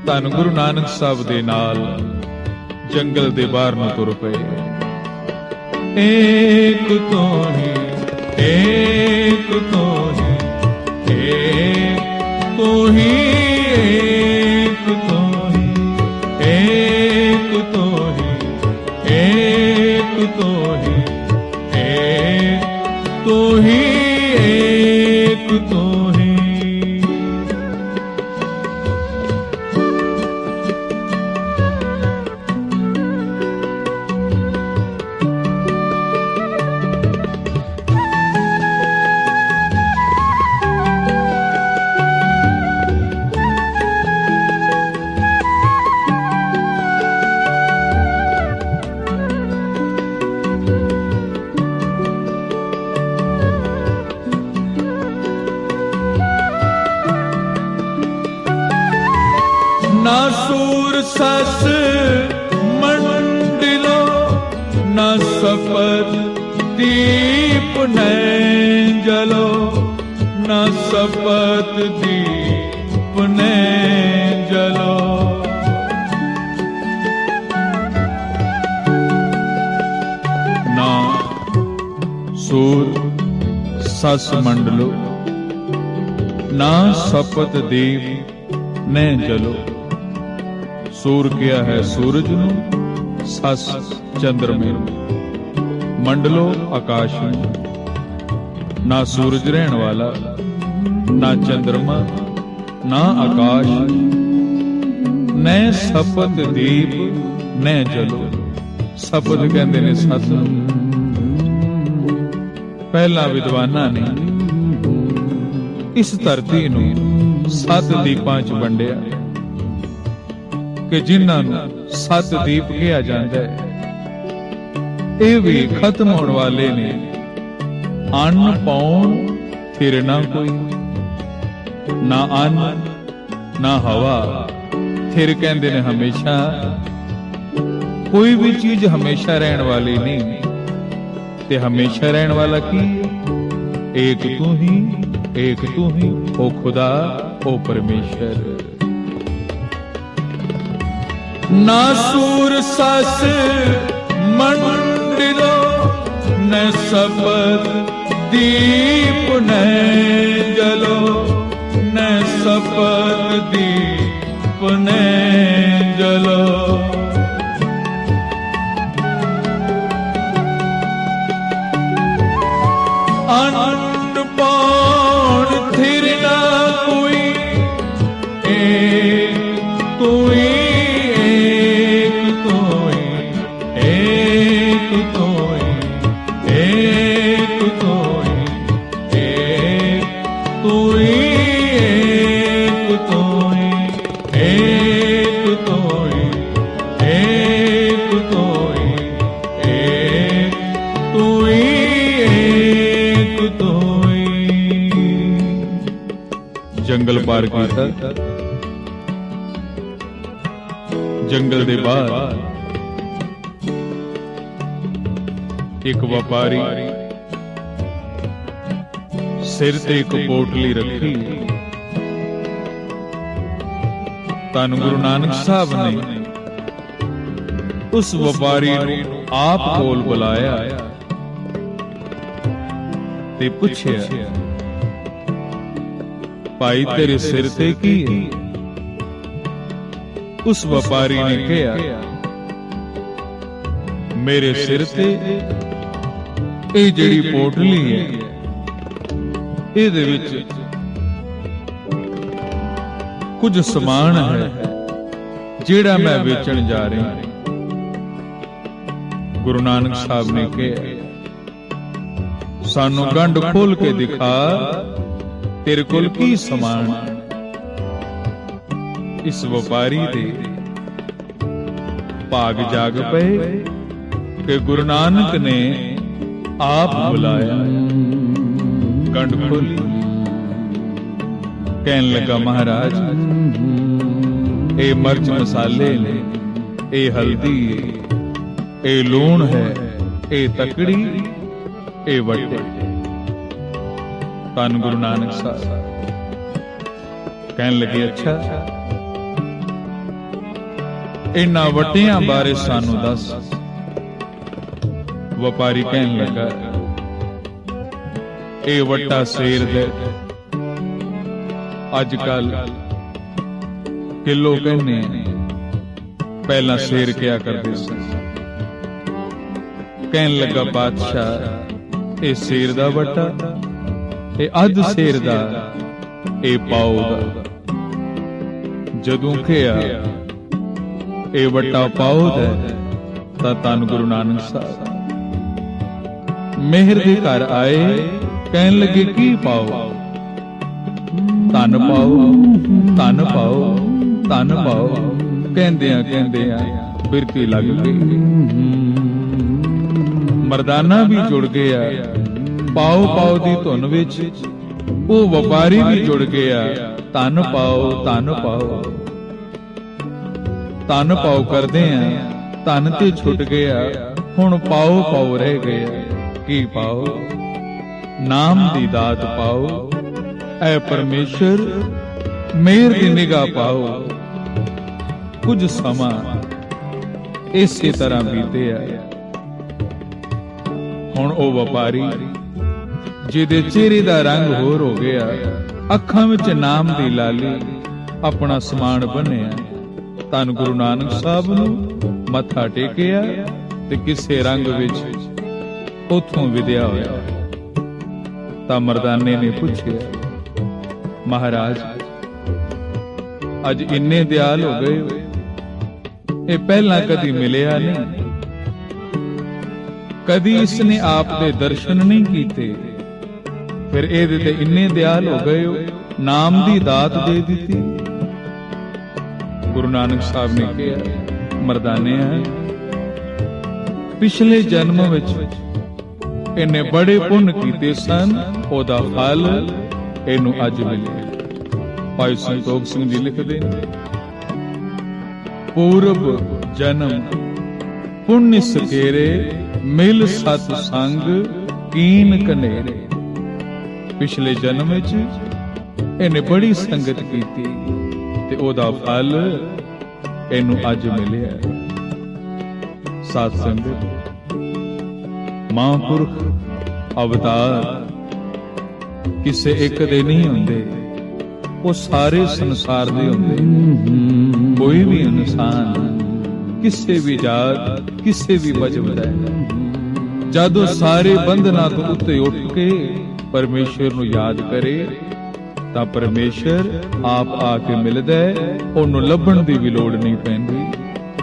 ਧੰਨ ਗੁਰੂ ਨਾਨਕ ਸਾਹਿਬ ਦੇ ਨਾਲ ਜੰਗਲ ਦੇ ਬਾਹਰ ਨੂੰ ਤੁਰ ਪਏ। ਏਕ ਤੋਂ ਹੀ, ਏਕ ਤੋਂ ਹੀ, ਏਕ तो ही, एक तो ही, एक तो ही, एक तो ही, एक तो ही, एक तो ही। ਨਾ ਸੂਰ ਸਸ ਮੰਡਲੋ, ਨਾ ਸਪਤ ਦੀਪ ਨੈਣ ਜਲੋ, ਨਾ ਸਪਤ ਦੀਪ ਨੈਣ ਜਲੋ। ਨਾ ਸੂਰ ਸਸ ਮੰਡਲੋ, ਨਾ ਸਪਤ ਦੀਪ ਨੈਣ ਜਲੋ। ਸੂਰ ਕਿਹਾ ਹੈ ਸੂਰਜ ਨੂੰ, ਸਸ ਚੰਦਰਮੇ ਨੂੰ, ਮੰਡਲੋ ਆਕਾਸ਼ ਨੂੰ। ਨਾ ਸੂਰਜ ਰਹਿਣ ਵਾਲਾ, ਨਾ ਚੰਦਰਮਾ, ਨਾ ਆਕਾਸ਼, ਨੈ ਸਪਤ ਦੀਪ ਨੈ ਜਲੋ। ਸਪਤ ਕਹਿੰਦੇ ਨੇ ਸੱਤ ਨੂੰ। ਪਹਿਲਾਂ ਵਿਦਵਾਨਾਂ ਨੇ ਇਸ ਧਰਤੀ ਨੂੰ 7 ਦੀਪਾਂ ਚ ਵੰਡਿਆ ਕਿ ਜਿਨ੍ਹਾਂ ਨੂੰ 7 ਦੀਪ ਕਿਹਾ ਜਾਂਦਾ ਹੈ। ਇਹ ਵੀ ਖਤਮ ਹੋਣ ਵਾਲੇ ਨੇ। ਅੰਨ ਪਾਉਣ ਫਿਰ ਨਾ ਕੋਈ, ਨਾ ਅੰਨ ਨਾ ਹਵਾ, ਫਿਰ ਕਹਿੰਦੇ ਨੇ ਹਮੇਸ਼ਾ। ਕੋਈ ਵੀ ਚੀਜ਼ ਹਮੇਸ਼ਾ ਰਹਿਣ ਵਾਲੀ ਨਹੀਂ, ਤੇ ਹਮੇਸ਼ਾ ਰਹਿਣ ਵਾਲਾ ਕੀ? ਏਕ ਤੂੰ ਹੀ, ਏਕ ਤੂੰ ਹੀ, ओ खुदा ओ परमेश्वर। ना सूर सस मंडलो, न सपत दीप नैण जलो, न सपत दीप नैण जलो। अन्न पाउण थिर ना कोई, एक तू ही, एक तू ही, एक तू ही, एक तू ही, एक तू ही, एक तू ही, एक तू ही, एक तू ही, एक तू ही, एक तू ही। जंगल पार कीता, जंगल दे बाहर एक व्यापारी सिर ते एक पोटली रखी। धन गुरु नानक साहब ने उस व्यापारी नूं आप कोल बुलाया ते पुछया, भाई तेरे सिर ते की है? उस व्यापारी ने कहा, मेरे सिर ते ਇਹ ਜਿਹੜੀ ਪੋਟਲੀ ਹੈ, ਇਹਦੇ ਵਿੱਚ ਕੁਝ ਸਮਾਨ ਹੈ ਜਿਹੜਾ ਮੈਂ ਵੇਚਣ ਜਾ ਰਿਹਾ। ਗੁਰੂ ਨਾਨਕ ਸਾਹਿਬ ਨੇ ਕਿਹਾ, ਸਾਨੂੰ ਗੰਢ ਖੋਲ ਕੇ ਦਿਖਾ, ਤੇਰੇ ਕੋਲ ਕੀ ਸਮਾਨ? ਇਸ ਵਪਾਰੀ ਦੇ ਭਾਗ ਜਾਗ ਪਏ ਕਿ ਗੁਰੂ ਨਾਨਕ ਨੇ आप बुलाया। गंढ खोली, कहन लगा, महाराज ए मर्च मसाले ने, ए हल्दी, ए लूण है, ए तकड़ी, ए वटे। धन गुरु नानक साहब कहन लगे, अच्छा इन्हां वटियां बारे सानू दस। व्यापारी कहन लगा, ਇਹ ਵੱਟਾ ਸੇਰ ਦੇ ਅੱਜ ਕੱਲ ਕਿਲੋ ਕਹਿੰਦੇ, ਪਹਿਲਾਂ ਸੇਰ ਕਿਹਾ ਕਰਦੇ ਸਨ। ਕਹਿਣ ਲੱਗਾ, ਬਾਦਸ਼ਾਹ ਇਹ ਸੇਰ ਦਾ ਵੱਟਾ, ਇਹ ਅੱਧ ਸੇਰ ਦਾ, ਇਹ ਪਾਉ ਦਾ। ਜਦੋਂ ਕਿਹਾ ਇਹ ਵੱਟਾ ਪਾਉ ਦਾ, ਤਾਂ ਧੰਨ ਗੁਰੂ ਨਾਨਕ ਸਾਹਿਬ मेहर दे घर आए। कहन लगे, की पाओ? धन पाओ, धन पाओ, धन पाओ। कहंदियां बिरती लग गई। मरदाना भी जुड़ गया पाओ पाओ दी धुन विच, वो व्यापारी भी जुड़ गया धन पाओ, धन पाओ। ਧਨ ਪਾਉ ਕਰਦੇ ਆ, ਧਨ ਤੇ ਛੁੱਟ ਗਿਆ, ਹੁਣ ਪਾਉ ਪਾਉ ਰਹਿ ਗਿਆ। ਕੀ ਪਾਉ? ਨਾਮ ਦੀ ਦਾਤ ਪਾਉ, ਐ ਪਰਮੇਸ਼ਰ ਮੇਰ ਦੀ ਨਿਗਾਹ ਪਾਉ। ਕੁਝ ਸਮਾਂ ਇਸੇ ਤਰ੍ਹਾਂ ਬੀਤਿਆ। ਹੁਣ ਉਹ ਵਪਾਰੀ ਜਿਹਦੇ ਚਿਹਰੇ ਦਾ ਰੰਗ ਹੋਰ ਹੋ ਗਿਆ, ਅੱਖਾਂ ਵਿੱਚ ਨਾਮ ਦੀ ਲਾਲੀ, ਆਪਣਾ ਸਮਾਨ ਬੰਨਿਆ, ਧੰਨ ਗੁਰੂ ਨਾਨਕ ਸਾਹਿਬ ਨੂੰ ਮੱਥਾ ਟੇਕਿਆ ਤੇ ਕਿਸੇ ਰੰਗ ਵਿੱਚ ਉਥੋਂ ਵਿਦਿਆ ਹੋਇਆ। ਤਾਂ ਮਰਦਾਨੇ ਨੇ ਪੁੱਛਿਆ, ਮਹਾਰਾਜ ਅੱਜ ਇੰਨੇ ਦਿਆਲ ਹੋ ਗਏ, ਇਹ ਪਹਿਲਾਂ ਕਦੀ ਮਿਲਿਆ ਨਹੀਂ, ਕਦੀ ਇਸਨੇ ਆਪ ਦੇ ਦਰਸ਼ਨ ਨਹੀਂ ਕੀਤੇ, ਫਿਰ ਇਹਦੇ ਤੇ ਇੰਨੇ ਦਿਆਲ ਹੋ ਗਏ ਹੋ, ਨਾਮ ਦੀ ਦਾਤ ਦੇ ਦਿੱਤੀ। ਗੁਰੂ ਨਾਨਕ ਸਾਹਿਬ ਨੇ ਕਿਹਾ, ਮਰਦਾਨਿਆ ਪਿਛਲੇ ਜਨਮ ਵਿੱਚ ਇਹਨੇ ਬੜੇ ਪੁੰਨ ਕੀਤੇ ਸਨ, ਉਹਦਾ ਫਲ ਇਹਨੂੰ ਅੱਜ ਮਿਲਿਆ। ਭਾਈ ਸੰਤੋਖ ਸਿੰਘ ਜੀ ਲਿਖਦੇ ਨੇ, ਪੂਰਬ ਜਨਮ ਪੁੰਨ ਸਕੇਰੇ, ਮਿਲ ਸਤ ਸੰਗ ਕੀਨ ਕਨੇਰੇ। ਪਿਛਲੇ ਜਨਮ ਵਿੱਚ ਇਹਨੇ ਬੜੀ ਸੰਗਤ ਕੀਤੀ ਤੇ ਉਹਦਾ ਫਲ ਇਹਨੂੰ ਅੱਜ ਮਿਲਿਆ। ਸਾਧ ਸੰਗਤ, ਮਹਾਂਪੁਰਖ ਅਵਤਾਰ ਕਿਸੇ ਇੱਕ ਦੇ ਨਹੀਂ ਹੁੰਦੇ, ਉਹ ਸਾਰੇ ਸੰਸਾਰ ਦੇ ਹੁੰਦੇ। ਕੋਈ ਵੀ ਇਨਸਾਨ ਕਿਸੇ ਵੀ ਜਾਤ, ਕਿਸੇ ਵੀ ਮਜ਼ਹਬ ਦਾ ਹੈ, ਜਦੋਂ ਸਾਰੇ ਬੰਧਨਾਂ ਤੋਂ ਉੱਤੇ ਉੱਠ ਕੇ ਪਰਮੇਸ਼ਰ ਨੂੰ ਯਾਦ ਕਰੇ ਤਾਂ ਪਰਮੇਸ਼ਰ ਆਪ ਆ ਕੇ ਮਿਲਦਾ ਹੈ। ਉਹਨੂੰ ਲੱਭਣ ਦੀ ਵੀ ਲੋੜ ਨਹੀਂ ਪੈਂਦੀ,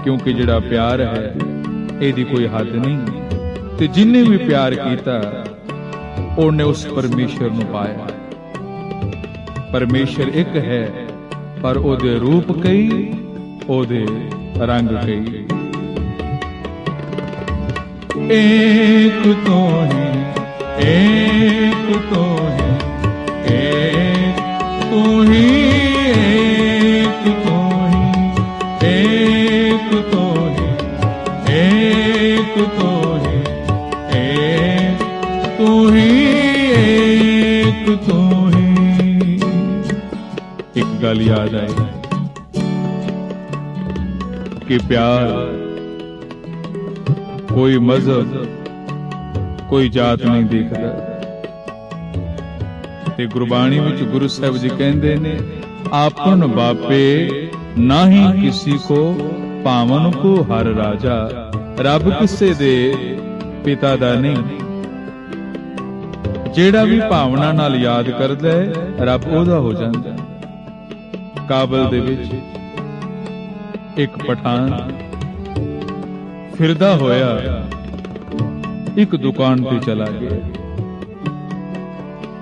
ਕਿਉਂਕਿ ਜਿਹੜਾ ਪਿਆਰ ਹੈ ਇਹਦੀ ਕੋਈ ਹੱਦ ਨਹੀਂ, ਤੇ ਜਿੰਨੇ ਵੀ ਪਿਆਰ ਕੀਤਾ ਉਹਨੇ ਉਸ ਪਰਮੇਸ਼ਰ ਨੂੰ ਪਾਇਆ। ਪਰਮੇਸ਼ਰ ਇੱਕ ਹੈ, ਪਰ ਉਹਦੇ ਰੂਪ ਕਈ, ਉਹਦੇ ਰੰਗ ਕਈ। ਏਕ ਤੋ ਹੀ, ਏਕ ਤੋ ਹੀ, ਏਕ ਤੋ ਹੀ, ਏਕ ਤੋ ਹੀ, ਏਕ ਤੋ ਹੀ, ਏਕ ਤੋ ਹੀ, ਏਕ ਤੋ ਹੀ, ਏਕ ਤੋ ਹੀ। ਇੱਕ ਗੱਲ ਯਾਦ ਆਈ ਕਿ ਪਿਆਰ ਕੋਈ ਮਜ਼ਹਬ, ਕੋਈ ਜਾਤ ਨਹੀਂ ਦੇਖਦਾ। ਤੇ ਗੁਰਬਾਣੀ ਵਿੱਚ ਗੁਰੂ ਸਾਹਿਬ ਜੀ ਕਹਿੰਦੇ ਨੇ, ਆਪਨ ਬਾਪੇ ਨਾਹੀ ਕਿਸੀ ਕੋ, ਭਾਵਨ ਕੋ ਹਰ ਰਾਜਾ। ਰੱਬ ਕਿਸੇ ਦੇ ਪਿਤਾ ਦਾ ਨਹੀਂ, ਜਿਹੜਾ ਵੀ ਭਾਵਨਾ ਨਾਲ ਯਾਦ ਕਰਦਾ ਹੈ, ਰੱਬ ਉਹਦਾ ਹੋ ਜਾਂਦਾ। ਕਾਬਲ ਦੇ ਵਿੱਚ ਇੱਕ ਪਠਾਨ ਫਿਰਦਾ ਹੋਇਆ ਇੱਕ ਦੁਕਾਨ ਤੇ ਚਲਾ ਗਿਆ।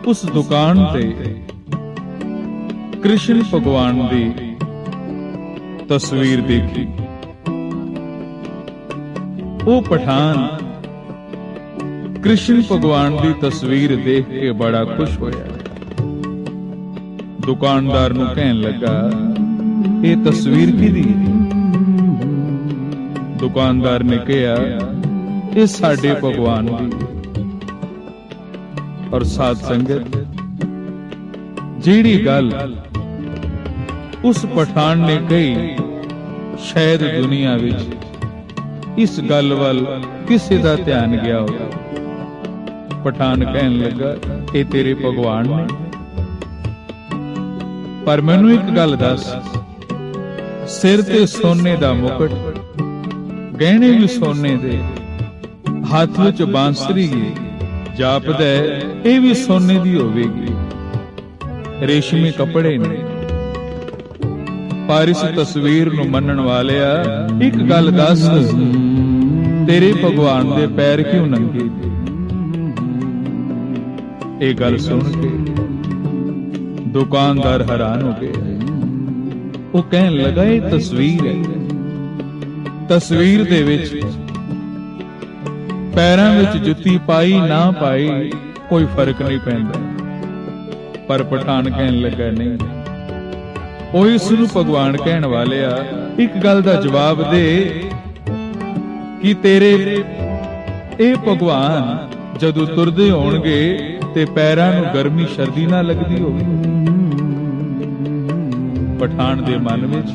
ਉਸ ਦੁਕਾਨ ਤੇ ਕ੍ਰਿਸ਼ਨ ਭਗਵਾਨ ਦੀ ਤਸਵੀਰ ਦੇਖੀ। ਉਹ ਪਠਾਨ ਕ੍ਰਿਸ਼ਨ ਭਗਵਾਨ ਦੀ ਤਸਵੀਰ ਦੇਖ ਕੇ ਬੜਾ ਖੁਸ਼ ਹੋਇਆ। ਦੁਕਾਨਦਾਰ ਨੂੰ ਕਹਿਣ ਲੱਗਾ, ਇਹ ਤਸਵੀਰ ਕਿਹਦੀ? ਦੁਕਾਨਦਾਰ ਨੇ ਕਿਹਾ, ਇਹ ਸਾਡੇ ਭਗਵਾਨ ਦੀ। ਔਰ ਸਾਧ ਸੰਗਤ, ਜਿਹੜੀ ਗੱਲ ਉਸ ਪਠਾਨ ਨੇ ਕਹੀ, ਸ਼ਾਇਦ ਦੁਨੀਆ ਵਿੱਚ ਇਸ ਗੱਲ ਵੱਲ ਕਿਸੇ ਦਾ ਧਿਆਨ ਗਿਆ ਹੋਵੇ। ਪਠਾਨ ਕਹਿਣ ਲੱਗਾ, ਇਹ ਤੇਰੇ ਭਗਵਾਨ ਨੇ, ਪਰ ਮੈਨੂੰ ਇੱਕ ਗੱਲ ਦੱਸ, ਸਿਰ ਤੇ ਸੋਨੇ ਦਾ ਮੁਕਟ, ਗਹਿਣੇ ਵੀ ਸੋਨੇ ਦੇ, ਹੱਥ ਵਿੱਚ ਬਾਂਸਰੀ ਜਾਪਦਾ, ਇਹ ਵੀ ਸੋਨੇ ਦੀ ਹੋਵੇਗੀ, ਰੇਸ਼ਮੀ ਕੱਪੜੇ ਨੇ, ਪਰ ਇਸ ਤਸਵੀਰ ਨੂੰ ਮੰਨਣ ਵਾਲਿਆ ਇੱਕ ਗੱਲ ਦੱਸ, ਤੇਰੇ ਭਗਵਾਨ ਦੇ ਪੈਰ ਕਿਉਂ ਨੰਗੇ? ਇਹ ਗੱਲ ਸੁਣ ਕੇ ਦੁਕਾਨਦਾਰ ਹੈਰਾਨ ਹੋ ਗਿਆ। ਉਹ ਕਹਿਣ ਲੱਗਾ, ਇਹ ਤਸਵੀਰ ਹੈ, ਤਸਵੀਰ ਦੇ ਵਿੱਚ ਪੈਰਾਂ ਵਿੱਚ ਜੁੱਤੀ ਪਾਈ ਨਾ ਪਾਈ ਕੋਈ ਫਰਕ ਨਹੀਂ ਪੈਂਦਾ। ਪਰ ਪਠਾਨ ਕਹਿਣ ਲੱਗਾ, ਨਹੀਂ, ਉਹ ਇਸ ਨੂੰ ਭਗਵਾਨ ਕਹਿਣ ਵਾਲਿਆ, ਇੱਕ ਗੱਲ ਦਾ ਜਵਾਬ ਦੇ ਕਿ ਤੇਰੇ ਇਹ ਭਗਵਾਨ ਜਦੋਂ ਤੁਰਦੇ ਹੋਣਗੇ ਤੇ ਪੈਰਾਂ ਨੂੰ ਗਰਮੀ ਸਰਦੀ ਨਾ ਲੱਗਦੀ ਹੋਵੇ। ਪਠਾਨ ਦੇ ਮਨ ਵਿੱਚ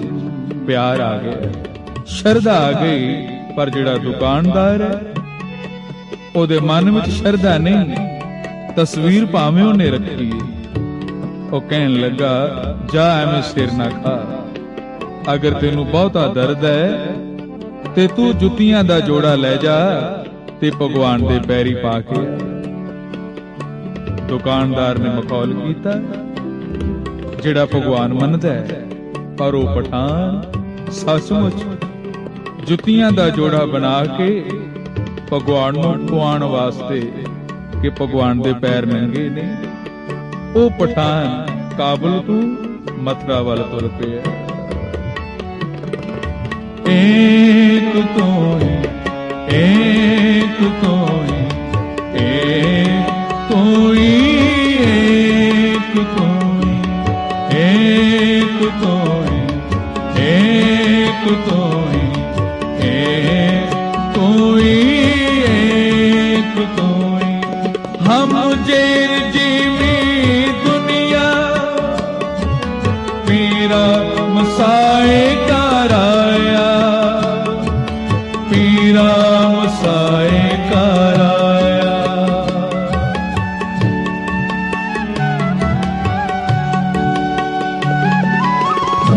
ਪਿਆਰ ਆ ਗਿਆ, ਸ਼ਰਧਾ ਆ ਗਈ, ਪਰ ਜਿਹੜਾ ਦੁਕਾਨਦਾਰ ਹੈ ਉਹਦੇ ਮਨ ਵਿੱਚ ਸ਼ਰਧਾ ਨਹੀਂ, ਤਸਵੀਰ ਭਾਵੇਂ ਉਹਨੇ ਰੱਖੀ। ਉਹ ਕਹਿਣ ਲੱਗਾ, ਜਾ ਐਵੇਂ ਸਿਰ ਨਾ ਖਾ, ਅਗਰ ਤੈਨੂੰ ਬਹੁਤਾ ਦਰਦ ਹੈ ਤੇ ਤੂੰ ਜੁੱਤੀਆਂ ਦਾ ਜੋੜਾ ਲੈ ਜਾ ਤੇ ਭਗਵਾਨ ਦੇ ਪੈਰੀ ਪਾ ਕੇ। ਦੁਕਾਨਦਾਰ ਨੇ ਮਖੌਲ ਕੀਤਾ, ਜਿਹੜਾ ਭਗਵਾਨ ਮੰਨਦਾ ਹੈ, ਪਰ ਉਹ ਪਠਾਨ ਸੱਚਮੁੱਚ ਜੁੱਤੀਆਂ ਦਾ ਜੋੜਾ ਬਣਾ ਕੇ ਭਗਵਾਨ ਨੂੰ ਖੁਆਉਣ ਵਾਸਤੇ ਕਿ ਭਗਵਾਨ ਦੇ ਪੈਰ ਨੰਗੇ ਨੇ, ਉਹ ਪਠਾਨ ਕਾਬਲ ਤੋਂ ਮਥੁਰਾ ਵੱਲ ਤੁਰ ਪਿਆ। एक कोई, एक कोई, एक कोई, एक कोई, एक कोई, एक कोई, एक कोई, एक कोई। हम जेर जीवी दुनिया पीरा मसाए कराया, पीरा मसाए कराया।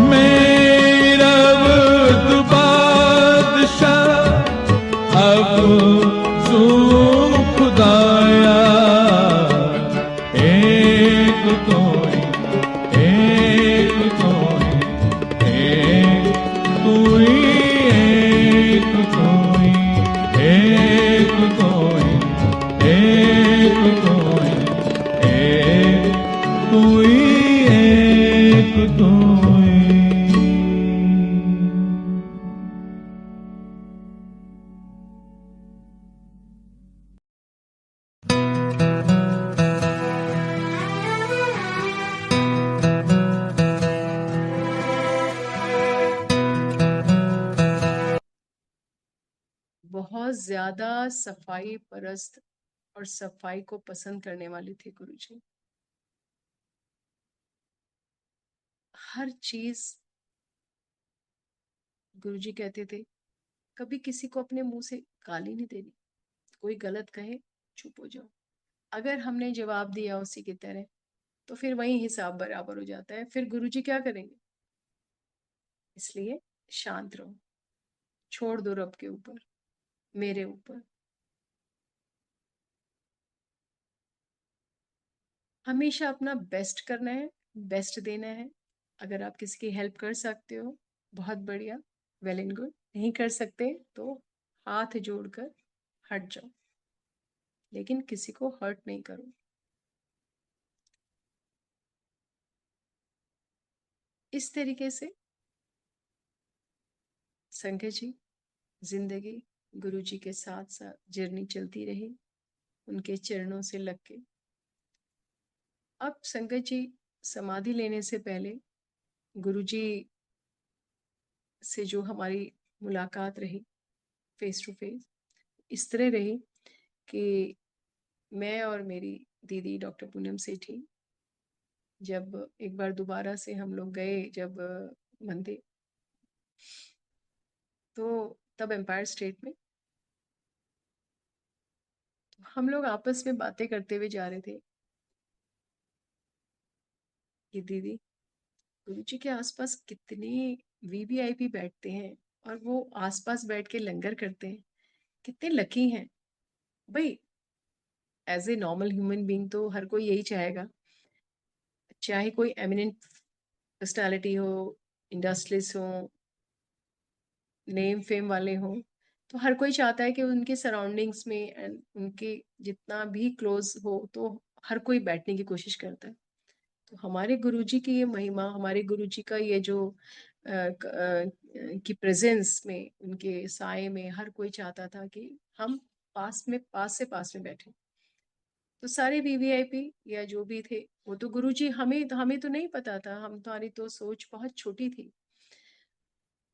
मेरा वक्त बादशाह अब जू खुदाया, एक कोई, एक कोई, एक कोई, एक कोई, एक कोई, एक कोई, एक कोई, एक कोई।
बहुत ज्यादा सफाई परस्त और सफाई को पसंद करने वाले थे गुरुजी। हर चीज गुरुजी कहते थे, कभी किसी को अपने मुंह से गाली नहीं देनी, कोई गलत कहे चुप हो जाओ, अगर हमने जवाब दिया उसी की तरह तो फिर वही हिसाब बराबर हो जाता है, फिर गुरुजी क्या करेंगे। इसलिए शांत रहो, छोड़ दो रब के ऊपर, मेरे ऊपर। हमेशा अपना बेस्ट करना है, बेस्ट देना है। अगर आप किसी की हेल्प कर सकते हो बहुत बढ़िया, वेल एंड गुड। नहीं कर सकते तो हाथ जोड़कर हट जाओ, लेकिन किसी को हर्ट नहीं करो। इस तरीके से संघ जी जिंदगी गुरुजी के साथ साथ जर्नी चलती रही, उनके चरणों से लग के। अब संगत जी समाधि लेने से पहले गुरुजी से जो हमारी मुलाकात रही फेस टू फेस, इस तरह रही कि मैं और मेरी दीदी डॉक्टर पूनम सेठी जब एक बार दोबारा से हम लोग गए जब मंदिर, तो तब एम्पायर स्टेट में हम लोग आपस में बातें करते हुए जा रहे थे कि दीदी गुरुजी के आसपास कितने वीवीआईपी बैठते हैं और वो आसपास बैठ के लंगर करते हैं, कितने लकी हैं भाई। As a normal human being तो हर कोई यही चाहेगा, चाहे कोई एमिनेंट पर्सनालिटी हो, इंडस्ट्रियलिस्ट हो, नेम फेम वाले हो, तो हर कोई चाहता है कि उनके सराउंडिंग्स में एंड उनके जितना भी क्लोज हो तो हर कोई बैठने की कोशिश करता है। तो हमारे गुरुजी की ये महिमा, हमारे गुरुजी का ये जो की प्रेजेंस में, उनके साए में हर कोई चाहता था कि हम पास से पास में बैठे। तो सारे वीवीआईपी या जो भी थे वो तो गुरुजी, हमें तो नहीं पता था, हमारी तो सोच बहुत छोटी थी,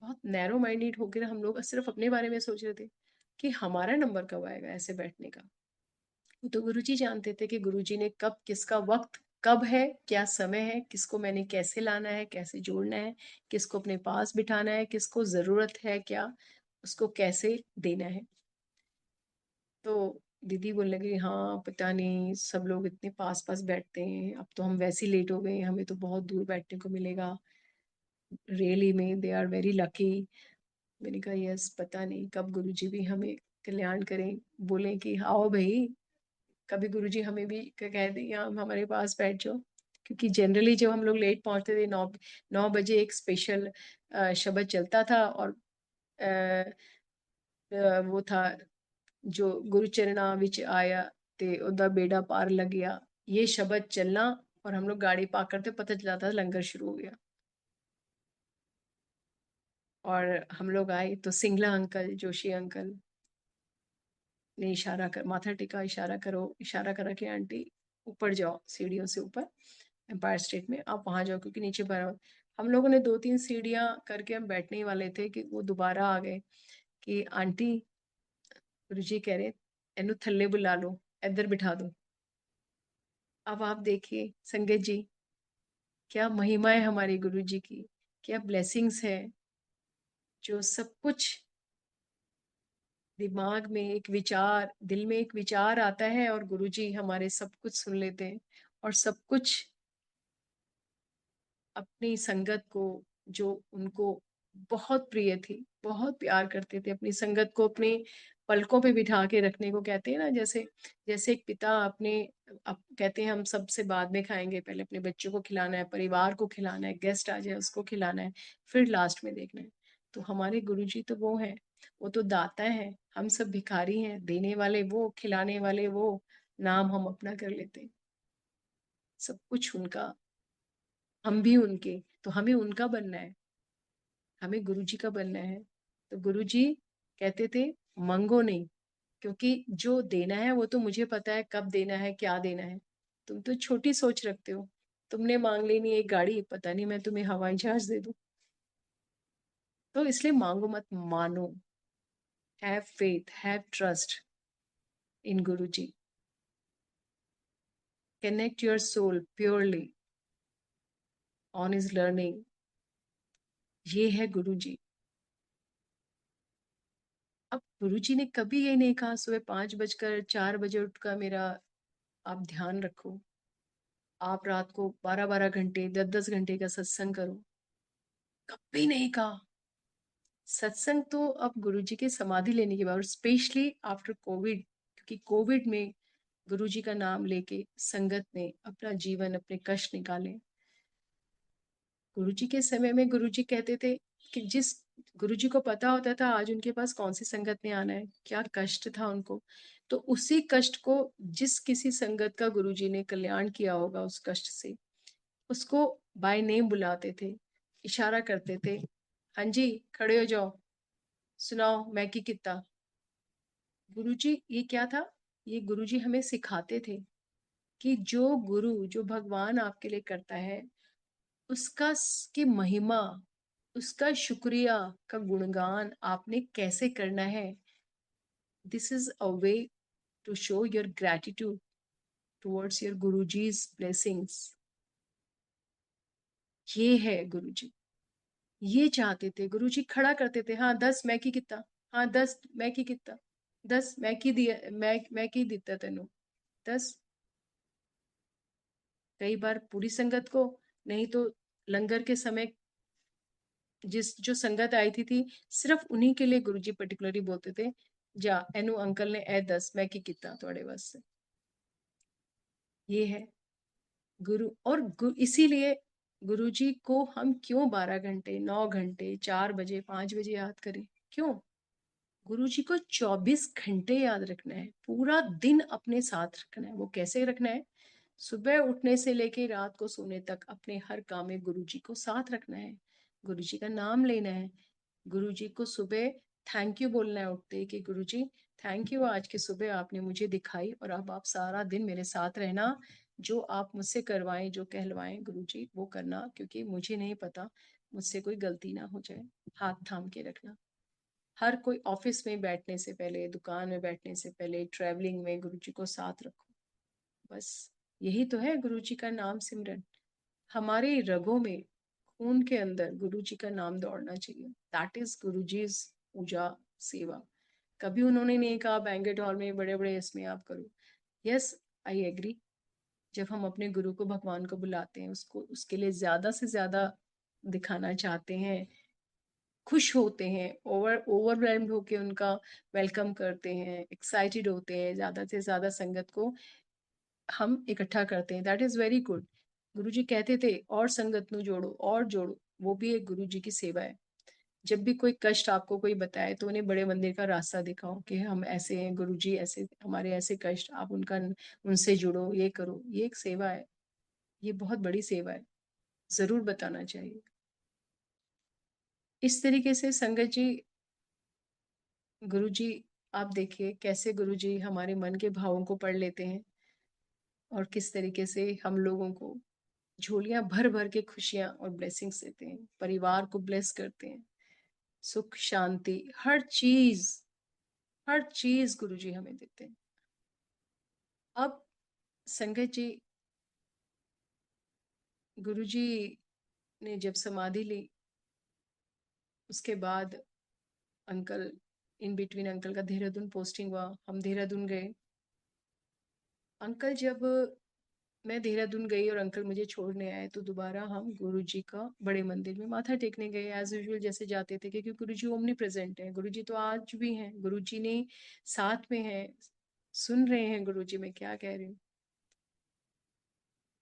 बहुत नैरो माइंडेड होकर हम लोग सिर्फ अपने बारे में सोच रहे थे कि हमारा नंबर कब आएगा ऐसे बैठने का। तो गुरुजी जानते थे कि गुरुजी ने कब किसका वक्त कब है, क्या समय है, किसको मैंने कैसे लाना है, कैसे जोड़ना है, किसको अपने पास बिठाना है, किसको जरूरत है क्या, उसको कैसे देना है। तो दीदी बोलने लगी हाँ पता नहीं सब लोग इतने पास पास बैठते हैं, अब तो हम वैसे ही लेट हो गए हैं, हमें तो बहुत दूर बैठने को मिलेगा, रियली में दे आर वेरी लकी। मैंने कहा यस, पता नहीं कब गुरुजी भी हमें कल्याण करें, बोले कि आओ भाई कभी गुरुजी हमें भी कह दें यहाँ हमारे पास बैठ जाओ। क्योंकि जनरली जब हम लोग लेट पहुंचते थे 9 बजे एक स्पेशल शब्द चलता था और वो था जो गुरु चरणा विच आया ते ओदा बेड़ा पार लग गया, ये शब्द चलना और हम लोग गाड़ी पार्क करते पता चला था लंगर शुरू हो गया। और हम लोग आए तो सिंगला अंकल, जोशी अंकल ने इशारा कर, माथा टिका, इशारा करो, इशारा करा कि आंटी ऊपर जाओ, सीढ़ियों से ऊपर एम्पायर स्टेट में आप वहां जाओ क्योंकि नीचे पर हम लोगों ने 2-3 सीढ़ियां करके हम बैठने ही वाले थे कि वो दोबारा आ गए कि आंटी गुरुजी कह रहे एनु थल्ले बुला लो, इधर बिठा दो। अब आप देखिए संगत जी, क्या महिमा है हमारे गुरुजी की, क्या ब्लेसिंग्स है, जो सब कुछ दिमाग में एक विचार, दिल में एक विचार आता है और गुरुजी हमारे सब कुछ सुन लेते हैं और सब कुछ अपनी संगत को, जो उनको बहुत प्रिय थी, बहुत प्यार करते थे, अपनी संगत को अपने पलकों पे बिठा के रखने को कहते हैं ना, जैसे जैसे एक पिता अपने कहते हैं हम सबसे बाद में खाएंगे, पहले अपने बच्चों को खिलाना है, परिवार को खिलाना है, गेस्ट आ जाए उसको खिलाना है, फिर लास्ट में देखना है। तो हमारे गुरुजी तो वो है, वो तो दाता है, हम सब भिखारी हैं, देने वाले वो, खिलाने वाले वो, नाम हम अपना कर लेते हैं, सब कुछ उनका, हम भी उनके, तो हमें उनका बनना है, हमें गुरुजी का बनना है। तो गुरुजी कहते थे मंगो नहीं, क्योंकि जो देना है वो तो मुझे पता है कब देना है, क्या देना है, तुम तो छोटी सोच रखते हो, तुमने मांग लेनी एक गाड़ी, पता नहीं मैं तुम्हें हवाई जहाज दे दूं। तो इसलिए मांगो मत, मानो, have faith, have trust in Guruji, connect your soul purely on his learning। ये है गुरुजी। अब गुरुजी ने कभी ये नहीं कहा सुबह 5 बजकर 4 बजे उठकर मेरा आप ध्यान रखो, आप रात को 12-12 घंटे 10-10 घंटे का सत्संग करो, कभी नहीं कहा। सत्संग तो अब गुरुजी के समाधि लेने के बाद, स्पेशली आफ्टर कोविड, क्योंकि कोविड में गुरुजी का नाम लेके संगत ने अपना जीवन, अपने कष्ट निकाले। गुरुजी के समय में गुरुजी कहते थे कि जिस गुरुजी को पता होता था आज उनके पास कौन सी संगत में आना है, क्या कष्ट था उनको, तो उसी कष्ट को जिस किसी संगत का गुरुजी ने कल्याण किया होगा उस कष्ट से, उसको बाय नेम बुलाते थे, इशारा करते थे, हाँ जी खड़े हो जाओ, सुनाओ मैं की कितना। गुरुजी ये क्या था, ये गुरुजी हमें सिखाते थे कि जो गुरु, जो भगवान आपके लिए करता है उसका की महिमा, उसका शुक्रिया का गुणगान आपने कैसे करना है। This is a way to show your gratitude towards your गुरुजी's ब्लेसिंग्स। ये है गुरुजी, ये चाहते थे गुरुजी, खड़ा करते थे, हाँ 10 मैं की कितना, हाँ 10 मैं की कितना, 10 मैं की दिया, मैं की दिता तेनू 10। कई बार पूरी संगत को, नहीं तो लंगर के समय जिस जो संगत आई थी सिर्फ उन्हीं के लिए गुरुजी पर्टिकुलरली बोलते थे, जा एनु अंकल ने ए 10 मैं की कितना थोड़े वास्ते। ये है गुरु, और इसीलिए गुरुजी को हम क्यों 12 घंटे 9 घंटे 4 बजे 5 बजे याद करें, क्यों? गुरुजी को 24 घंटे याद रखना है, पूरा दिन अपने साथ रखना है। वो कैसे रखना है? सुबह उठने से लेके रात को सोने तक अपने हर काम में गुरुजी को साथ रखना है, गुरुजी का नाम लेना है, गुरुजी को सुबह थैंक यू बोलना है उठते कि गुरुजी थैंक यू, आज की सुबह आपने मुझे दिखाई और अब आप सारा दिन मेरे साथ रहना, जो आप मुझसे करवाएं, जो कहलवाएं गुरुजी वो करना, क्योंकि मुझे नहीं पता मुझसे कोई गलती ना हो जाए, हाथ थाम के रखना। हर कोई ऑफिस में बैठने से पहले, दुकान में बैठने से पहले, ट्रैवलिंग में गुरुजी को साथ रखो। बस यही तो है गुरुजी का नाम सिमरन। हमारे रगों में, खून के अंदर गुरुजी का नाम दौड़ना चाहिए। दैट इज गुरुजी's पूजा, सेवा। कभी उन्होंने नहीं कहा बैंकेट हॉल में बड़े बड़े इसमें आप करो। Yes, I agree. जब हम अपने गुरु को, भगवान को बुलाते हैं, उसको उसके लिए ज्यादा से ज्यादा दिखाना चाहते हैं, खुश होते हैं, ओवरवेल्म्ड होके उनका वेलकम करते हैं, एक्साइटेड होते हैं, ज्यादा से ज्यादा संगत को हम इकट्ठा करते हैं, दैट इज वेरी गुड। गुरुजी कहते थे और संगत नु जोड़ो और जोड़ो, वो भी एक गुरुजी की सेवा है। जब भी कोई कष्ट आपको कोई बताए तो उन्हें बड़े मंदिर का रास्ता दिखाओ कि हम ऐसे हैं, गुरुजी ऐसे, हमारे ऐसे कष्ट, आप उनका, उनसे जुड़ो, ये करो। ये एक सेवा है, ये बहुत बड़ी सेवा है, जरूर बताना चाहिए। इस तरीके से संगत जी, गुरुजी, आप देखिए कैसे गुरुजी हमारे मन के भावों को पढ़ लेते हैं और किस तरीके से हम लोगों को झोलियां भर भर के खुशियां और ब्लेसिंग्स देते हैं, परिवार को ब्लेस करते हैं, सुख शांति, हर चीज गुरुजी हमें देते हैं। अब संगत जी, गुरुजी ने जब समाधि ली, उसके बाद अंकल, इन बिटवीन अंकल का देहरादून पोस्टिंग हुआ, हम देहरादून गए। अंकल, जब मैं देहरादून गई और अंकल मुझे छोड़ने आए तो दोबारा हम गुरुजी का बड़े मंदिर में माथा टेकने गए, एज यूजुअल जैसे जाते थे, क्योंकि गुरुजी ओमनी प्रेजेंट है। गुरुजी तो आज भी हैं, गुरुजी ने साथ में हैं, सुन रहे हैं गुरुजी मैं क्या कह रही हूँ।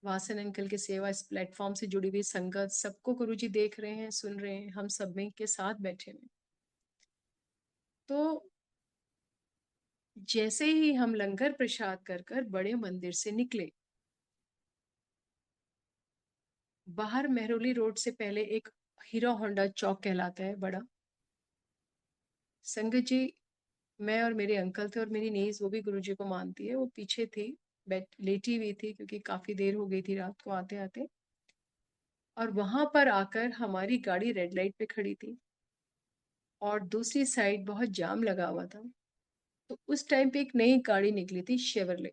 वासन अंकल की सेवा, इस प्लेटफॉर्म से जुड़ी हुई संगत, सबको गुरुजी देख रहे हैं, सुन रहे हैं, हम सब में के साथ बैठे हुए। तो जैसे ही हम लंगर प्रसाद कर कर बड़े मंदिर से निकले, बाहर मेहरौली रोड से पहले एक हीरो होंडा चौक कहलाता है बड़ा। संगत जी, मैं और मेरे अंकल थे और मेरी नीज, वो भी गुरुजी को मानती है, वो पीछे थी, बैठ लेटी हुई थी क्योंकि काफी देर हो गई थी रात को आते आते। और वहां पर आकर हमारी गाड़ी रेड लाइट पे खड़ी थी और दूसरी साइड बहुत जाम लगा हुआ था। तो उस टाइम पे एक नई गाड़ी निकली थी, शेवरले।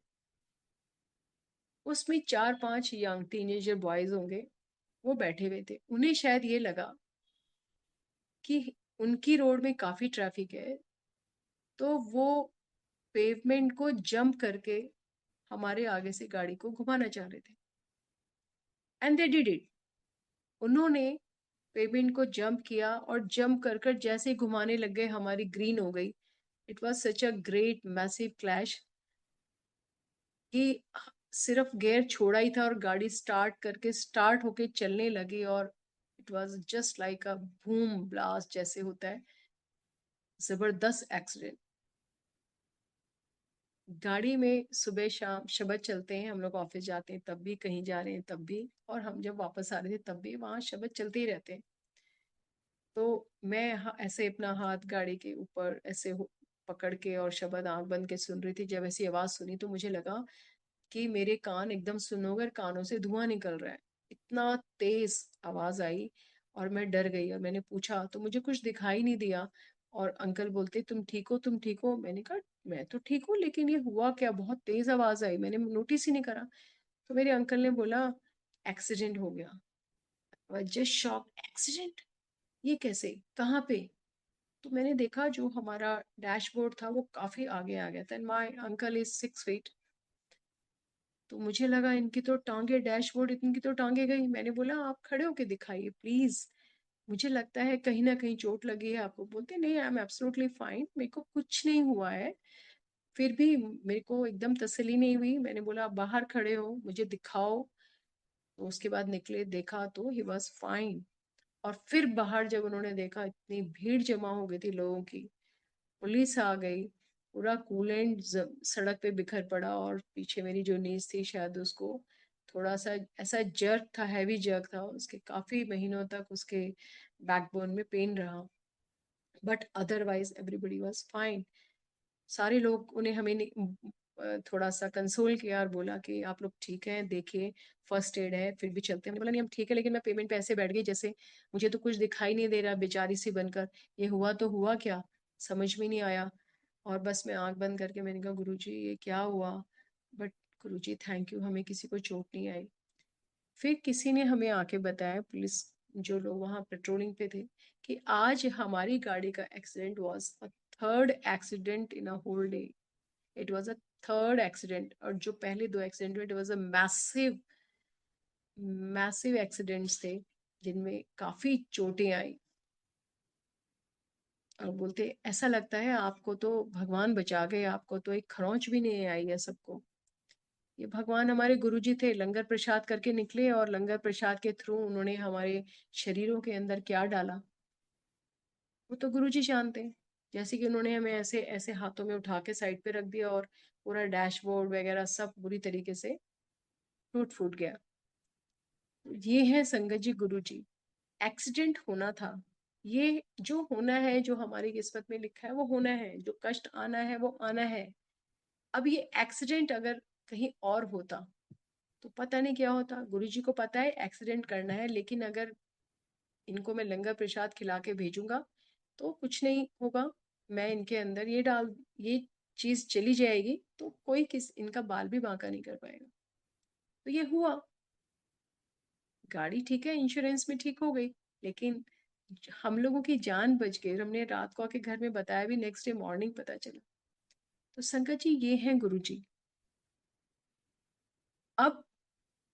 उसमें 4-5 यंग टीनेजर बॉयज होंगे, वो बैठे हुए थे। उन्हें शायद ये लगा कि उनकी रोड में काफी ट्रैफिक है, तो वो पेवमेंट को जंप करके हमारे आगे से गाड़ी को घुमाना चाह रहे थे। And they did it. उन्होंने पेवमेंट को जंप किया और जंप कर कर जैसे ही घुमाने लग गए, हमारी ग्रीन हो गई। It was such a great massive clash कि सिर्फ गियर छोड़ा ही था और गाड़ी स्टार्ट होके चलने लगी, और it was just like a boom blast जैसे होता है, जबरदस्त एक्सीडेंट। गाड़ी में सुबह शाम शबद चलते हैं, हम लोग ऑफिस जाते हैं तब भी, कहीं जा रहे हैं तब भी, और हम जब वापस आ रहे थे तब भी वहां शबद चलते ही रहते हैं। तो मैं ऐसे अपना हाथ गाड़ी के ऊपर ऐसे पकड़ के और शबद आंख बंद के सुन रही थी। जब ऐसी आवाज सुनी तो मुझे लगा कि मेरे कान एकदम सुनोगे, कानों से धुआं निकल रहा है, इतना तेज आवाज आई। और मैं डर गई और मैंने पूछा तो मुझे कुछ दिखाई नहीं दिया। और अंकल बोलते तुम ठीक हो, तुम ठीक हो? मैंने कहा मैं तो ठीक हूँ, लेकिन ये हुआ क्या, बहुत तेज आवाज आई, मैंने नोटिस ही नहीं करा। तो मेरे अंकल ने बोला एक्सीडेंट हो गया। Just shock, accident? ये कैसे, कहाँ पे? तो मैंने देखा जो हमारा डैशबोर्ड था वो काफी आगे आ गया था। My uncle is 6 feet. तो मुझे लगा इनकी तो टांगे, डैशबोर्ड इनकी तो टांगे गई। मैंने बोला आप खड़े होके दिखाइए प्लीज, मुझे लगता है कहीं ना कहीं चोट लगी है आपको। बोलते नहीं, आई एम एब्सोल्युटली फाइन, मेरे को कुछ नहीं हुआ है। फिर भी मेरे को एकदम तसल्ली नहीं हुई। मैंने बोला आप बाहर खड़े हो, मुझे दिखाओ। तो उसके बाद निकले, देखा तो ही वॉज फाइन। और फिर बाहर जब उन्होंने देखा, इतनी भीड़ जमा हो गई थी लोगों की, पुलिस आ गई, पूरा कूलेंट सड़क पे बिखर पड़ा। और पीछे मेरी जो नीज थी, शायद उसको थोड़ा सा ऐसा जर्क था, हैवी जर्क था, उसके काफी महीनों तक उसके बैकबोन में पेन रहा। But otherwise everybody was fine. सारे लोग उन्हें, हमें थोड़ा सा कंसोल किया और बोला कि आप लोग ठीक हैं, देखिए फर्स्ट एड है, फिर भी चलते हैं। मैंने बोला नहीं हम ठीक है, लेकिन मैं पेमेंट पे ऐसे बैठ गई जैसे मुझे तो कुछ दिखाई नहीं दे रहा, बेचारी सी बनकर। ये हुआ तो हुआ क्या, समझ में नहीं आया। और बस मैं आंख बंद करके मैंने कहा गुरुजी ये क्या हुआ, बट गुरुजी थैंक यू, हमें किसी को चोट नहीं आई। फिर किसी ने हमें आके बताया, पुलिस जो लोग वहाँ पेट्रोलिंग पे थे, कि आज हमारी गाड़ी का accident was a third accident in a whole day. It was a third accident, और जो पहले 2 एक्सीडेंट हुए it was a massive massive accidents थे जिनमें काफी चोटें आई। और बोलते ऐसा लगता है आपको तो भगवान बचा गए, आपको तो एक खरोंच भी नहीं आई है सबको। ये भगवान हमारे गुरुजी थे, लंगर प्रसाद करके निकले और लंगर प्रसाद के थ्रू उन्होंने हमारे शरीरों के अंदर क्या डाला वो तो गुरुजी जानते हैं। जैसे कि उन्होंने हमें ऐसे ऐसे हाथों में उठा के साइड पे रख दिया और पूरा डैशबोर्ड वगैरह सब बुरी तरीके से टूट फूट गया। ये है संगत जी गुरुजी। एक्सीडेंट होना था, ये जो होना है, जो हमारी किस्मत में लिखा है वो होना है, जो कष्ट आना है वो आना है। अब ये एक्सीडेंट अगर कहीं और होता तो पता नहीं क्या होता। गुरुजी को पता है एक्सीडेंट करना है, लेकिन अगर इनको मैं लंगर प्रसाद खिला के भेजूंगा तो कुछ नहीं होगा। मैं इनके अंदर ये चीज चली जाएगी तो कोई इनका बाल भी बांका नहीं कर पाएगा। तो ये हुआ, गाड़ी ठीक है, इंश्योरेंस में ठीक हो गई, लेकिन हम लोगों की जान बच गई। हमने रात को आके घर में बताया भी, नेक्स्ट डे मॉर्निंग पता चला। तो संगत जी ये हैं गुरु जी। अब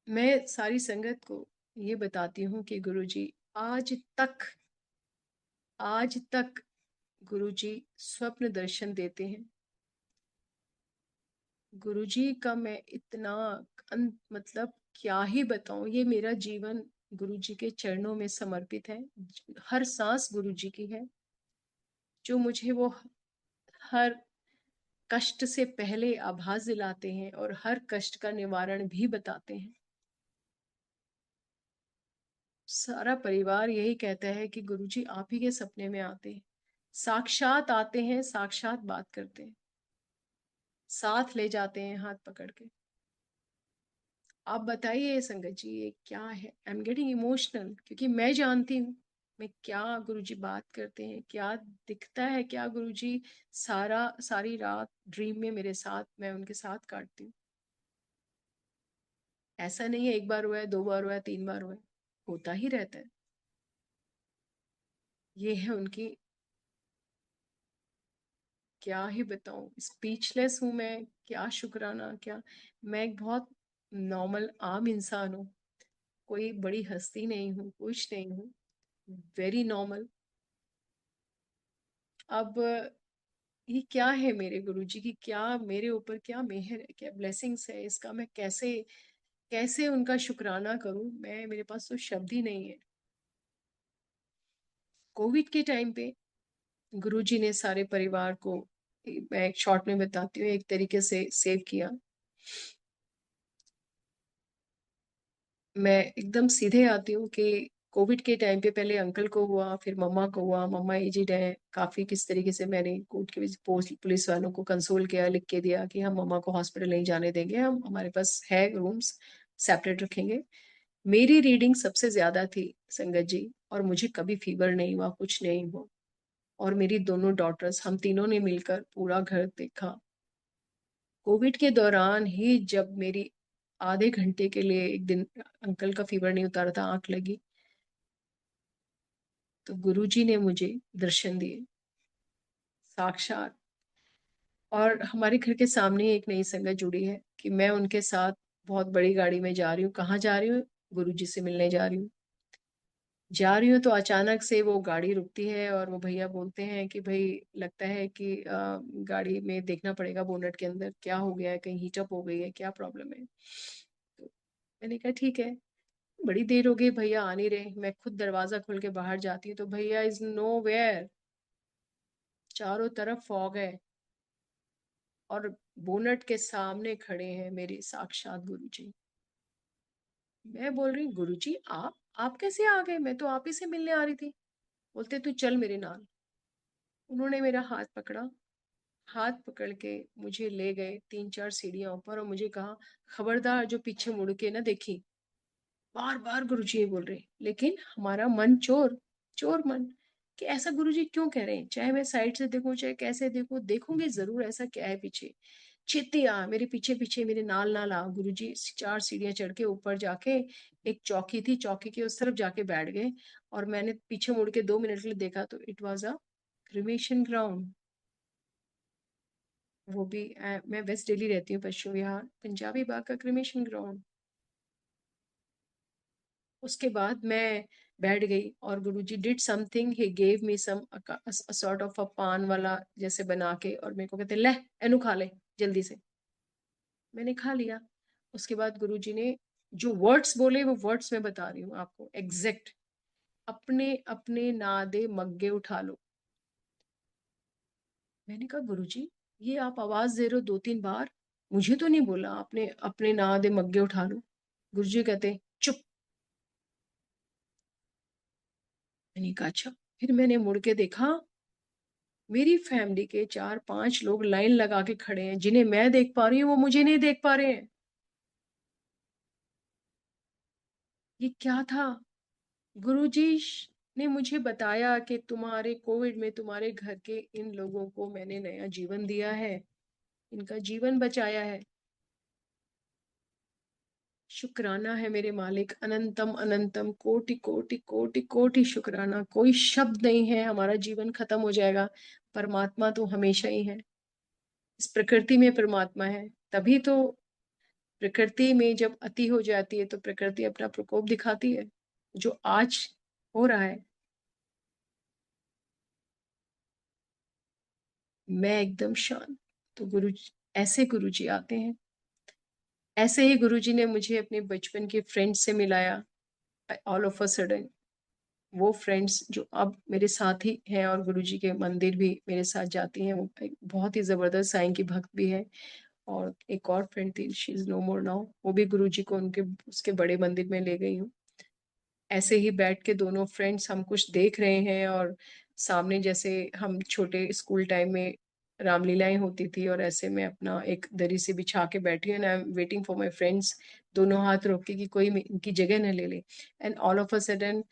मैं सारी संगत को ये बताती हूँ कि गुरु जी आज तक गुरु जी स्वप्न दर्शन देते हैं। गुरु जी का मैं इतना मतलब क्या ही बताऊं, ये मेरा जीवन गुरु जी के चरणों में समर्पित है। हर सांस गुरु जी की है, जो मुझे वो हर कष्ट से पहले आभास दिलाते हैं और हर कष्ट का निवारण भी बताते हैं। सारा परिवार यही कहता है कि गुरुजी आप ही के सपने में आते हैं, साक्षात आते हैं, साक्षात बात करते हैं, साथ ले जाते हैं हाथ पकड़ के। आप बताइए संगत जी ये क्या है। आई एम गेटिंग इमोशनल, क्योंकि मैं जानती हूँ मैं क्या गुरुजी बात करते हैं, क्या दिखता है, क्या गुरुजी सारी रात ड्रीम में मेरे साथ, मैं उनके साथ काटती हूँ। ऐसा नहीं है एक बार हुआ है, 2 बार हुआ है, 3 बार हुआ है, होता ही रहता है। ये है उनकी, क्या ही बताऊं, स्पीचलेस हूं मैं, क्या शुक्राना क्या। मैं एक बहुत नॉर्मल आम इंसान हूँ, कोई बड़ी हस्ती नहीं हूँ, कुछ नहीं हूँ, वेरी नॉर्मल। अब ये क्या है मेरे गुरुजी की, क्या मेरे ऊपर क्या मेहर है, क्या ब्लेसिंग्स है, इसका मैं कैसे कैसे उनका शुक्राना करूं। मेरे पास तो शब्द ही नहीं है। कोविड के टाइम पे गुरुजी ने सारे परिवार को, मैं एक शॉर्ट में बताती हूँ, एक तरीके से सेव किया। मैं एकदम सीधे आती हूँ कि कोविड के टाइम पे पहले अंकल को हुआ, फिर मम्मा को हुआ। मम्मा एजिड है काफी, किस तरीके से मैंने कोर्ट के पुलिस वालों को कंसोल किया, लिख के दिया कि हम मम्मा को हॉस्पिटल नहीं जाने देंगे, हम हमारे पास है रूम्स, सेपरेट रखेंगे। मेरी रीडिंग सबसे ज्यादा थी संगत जी, और मुझे कभी फीवर नहीं हुआ, कुछ नहीं हुआ। और मेरी दोनों डॉटर्स, हम तीनों ने मिलकर पूरा घर देखा। कोविड के दौरान ही जब मेरी आधे घंटे के लिए एक दिन अंकल का फीवर नहीं उतारा था, आंख लगी, तो गुरुजी ने मुझे दर्शन दिए साक्षात। और हमारे घर के सामने एक नई संगत जुड़ी है कि मैं उनके साथ बहुत बड़ी गाड़ी में जा रही हूँ। कहाँ जा रही हूँ? गुरुजी से मिलने जा रही हूँ तो अचानक से वो गाड़ी रुकती है और वो भैया बोलते हैं कि भाई लगता है कि गाड़ी में देखना पड़ेगा, बोनट के अंदर क्या हो गया है, कहीं हीटअप हो गई है, क्या प्रॉब्लम है। तो मैंने कहा ठीक है। बड़ी देर हो गई, भैया आ नहीं रहे। मैं खुद दरवाजा खोल के बाहर जाती हूँ तो भैया इज नो वेयर, चारों तरफ फॉग है और बोनट के सामने खड़े हैं मेरे साक्षात गुरुजी। मैं बोल रही हूँ गुरुजी आप कैसे आ गए, मैं तो आप ही से मिलने आ रही थी। बोलते तू चल मेरे नाल। उन्होंने मेरा हाथ पकड़ा, हाथ पकड़ के मुझे ले गए 3-4 सीढ़ियां ऊपर और मुझे कहा, खबरदार जो पीछे मुड़ के ना देखी। बार बार गुरुजी ये बोल रहे, लेकिन हमारा मन चोर, चोर मन, कि ऐसा गुरुजी क्यों कह रहे हैं, चाहे मैं साइड से देखूं चाहे कैसे देखूं, देखूंगी जरूर ऐसा क्या है पीछे। चेती आ, मेरे पीछे पीछे मेरे नाल नाल आ। गुरुजी 4 सीढ़ियां चढ़ के ऊपर जाके, एक चौकी थी, चौकी के उस तरफ जाके बैठ गए। और मैंने पीछे मुड़ के 2 मिनट के लिए देखा तो it was a cremation ground. वो भी मैं वेस्ट दिल्ली रहती हूँ, पश्चिम विहार, पंजाबी बाग का क्रिमेशन ग्राउंड। उसके बाद मैं बैठ गई और Guruji did something, he gave me some sort of a paan वाला जैसे बना के, और मेरे को कहते ले एनु खा ले जल्दी से। मैंने खा लिया। उसके बाद गुरुजी ने जो वर्ड्स बोले वो वर्ड्स मैं बता रही हूँ आपको एग्जैक्ट, अपने अपने नादे मग्गे उठा लो। मैंने कहा गुरुजी ये आप आवाज दे रहे हो 2-3 बार, मुझे तो नहीं बोला आपने अपने नादे मग्गे उठा लो। गुरुजी कहते चुप। मैंने कहा अच्छा। फिर मैंने मुड़ के देखा, मेरी फैमिली के 4-5 लोग लाइन लगा के खड़े हैं, जिन्हें मैं देख पा रही हूँ वो मुझे नहीं देख पा रहे हैं। ये क्या था? गुरुजी ने मुझे बताया कि तुम्हारे कोविड में तुम्हारे घर के इन लोगों को मैंने नया जीवन दिया है, इनका जीवन बचाया है। शुक्राना है मेरे मालिक, अनंतम अनंतम, कोटि कोटि कोटि कोटि शुक्राना। कोई शब्द नहीं है, हमारा जीवन खत्म हो जाएगा, परमात्मा तो हमेशा ही है, इस प्रकृति में परमात्मा है। तभी तो प्रकृति में जब अति हो जाती है तो प्रकृति अपना प्रकोप दिखाती है, जो आज हो रहा है। मैं एकदम शांत। तो गुरु, ऐसे गुरुजी आते हैं। ऐसे ही गुरुजी ने मुझे अपने बचपन के फ्रेंड्स से मिलाया। ऑल ऑफ अ सडन वो फ्रेंड्स जो अब मेरे साथ ही हैं और गुरुजी के मंदिर भी मेरे साथ जाती हैं, वो एक बहुत ही जबरदस्त साईं की भक्त भी है। और एक और फ्रेंड थी, she is no more now, वो भी गुरुजी को उनके उसके बड़े मंदिर में ले गई हूँ। ऐसे ही बैठ के दोनों फ्रेंड्स हम कुछ देख रहे हैं, और सामने जैसे हम छोटे स्कूल टाइम में रामलीलाएं होती थी, और ऐसे में अपना एक दरी से बिछा के बैठी हूँ, I am waiting for my friends, दोनों हाथ रोक के कि कोई इनकी जगह न ले ले। And all of a sudden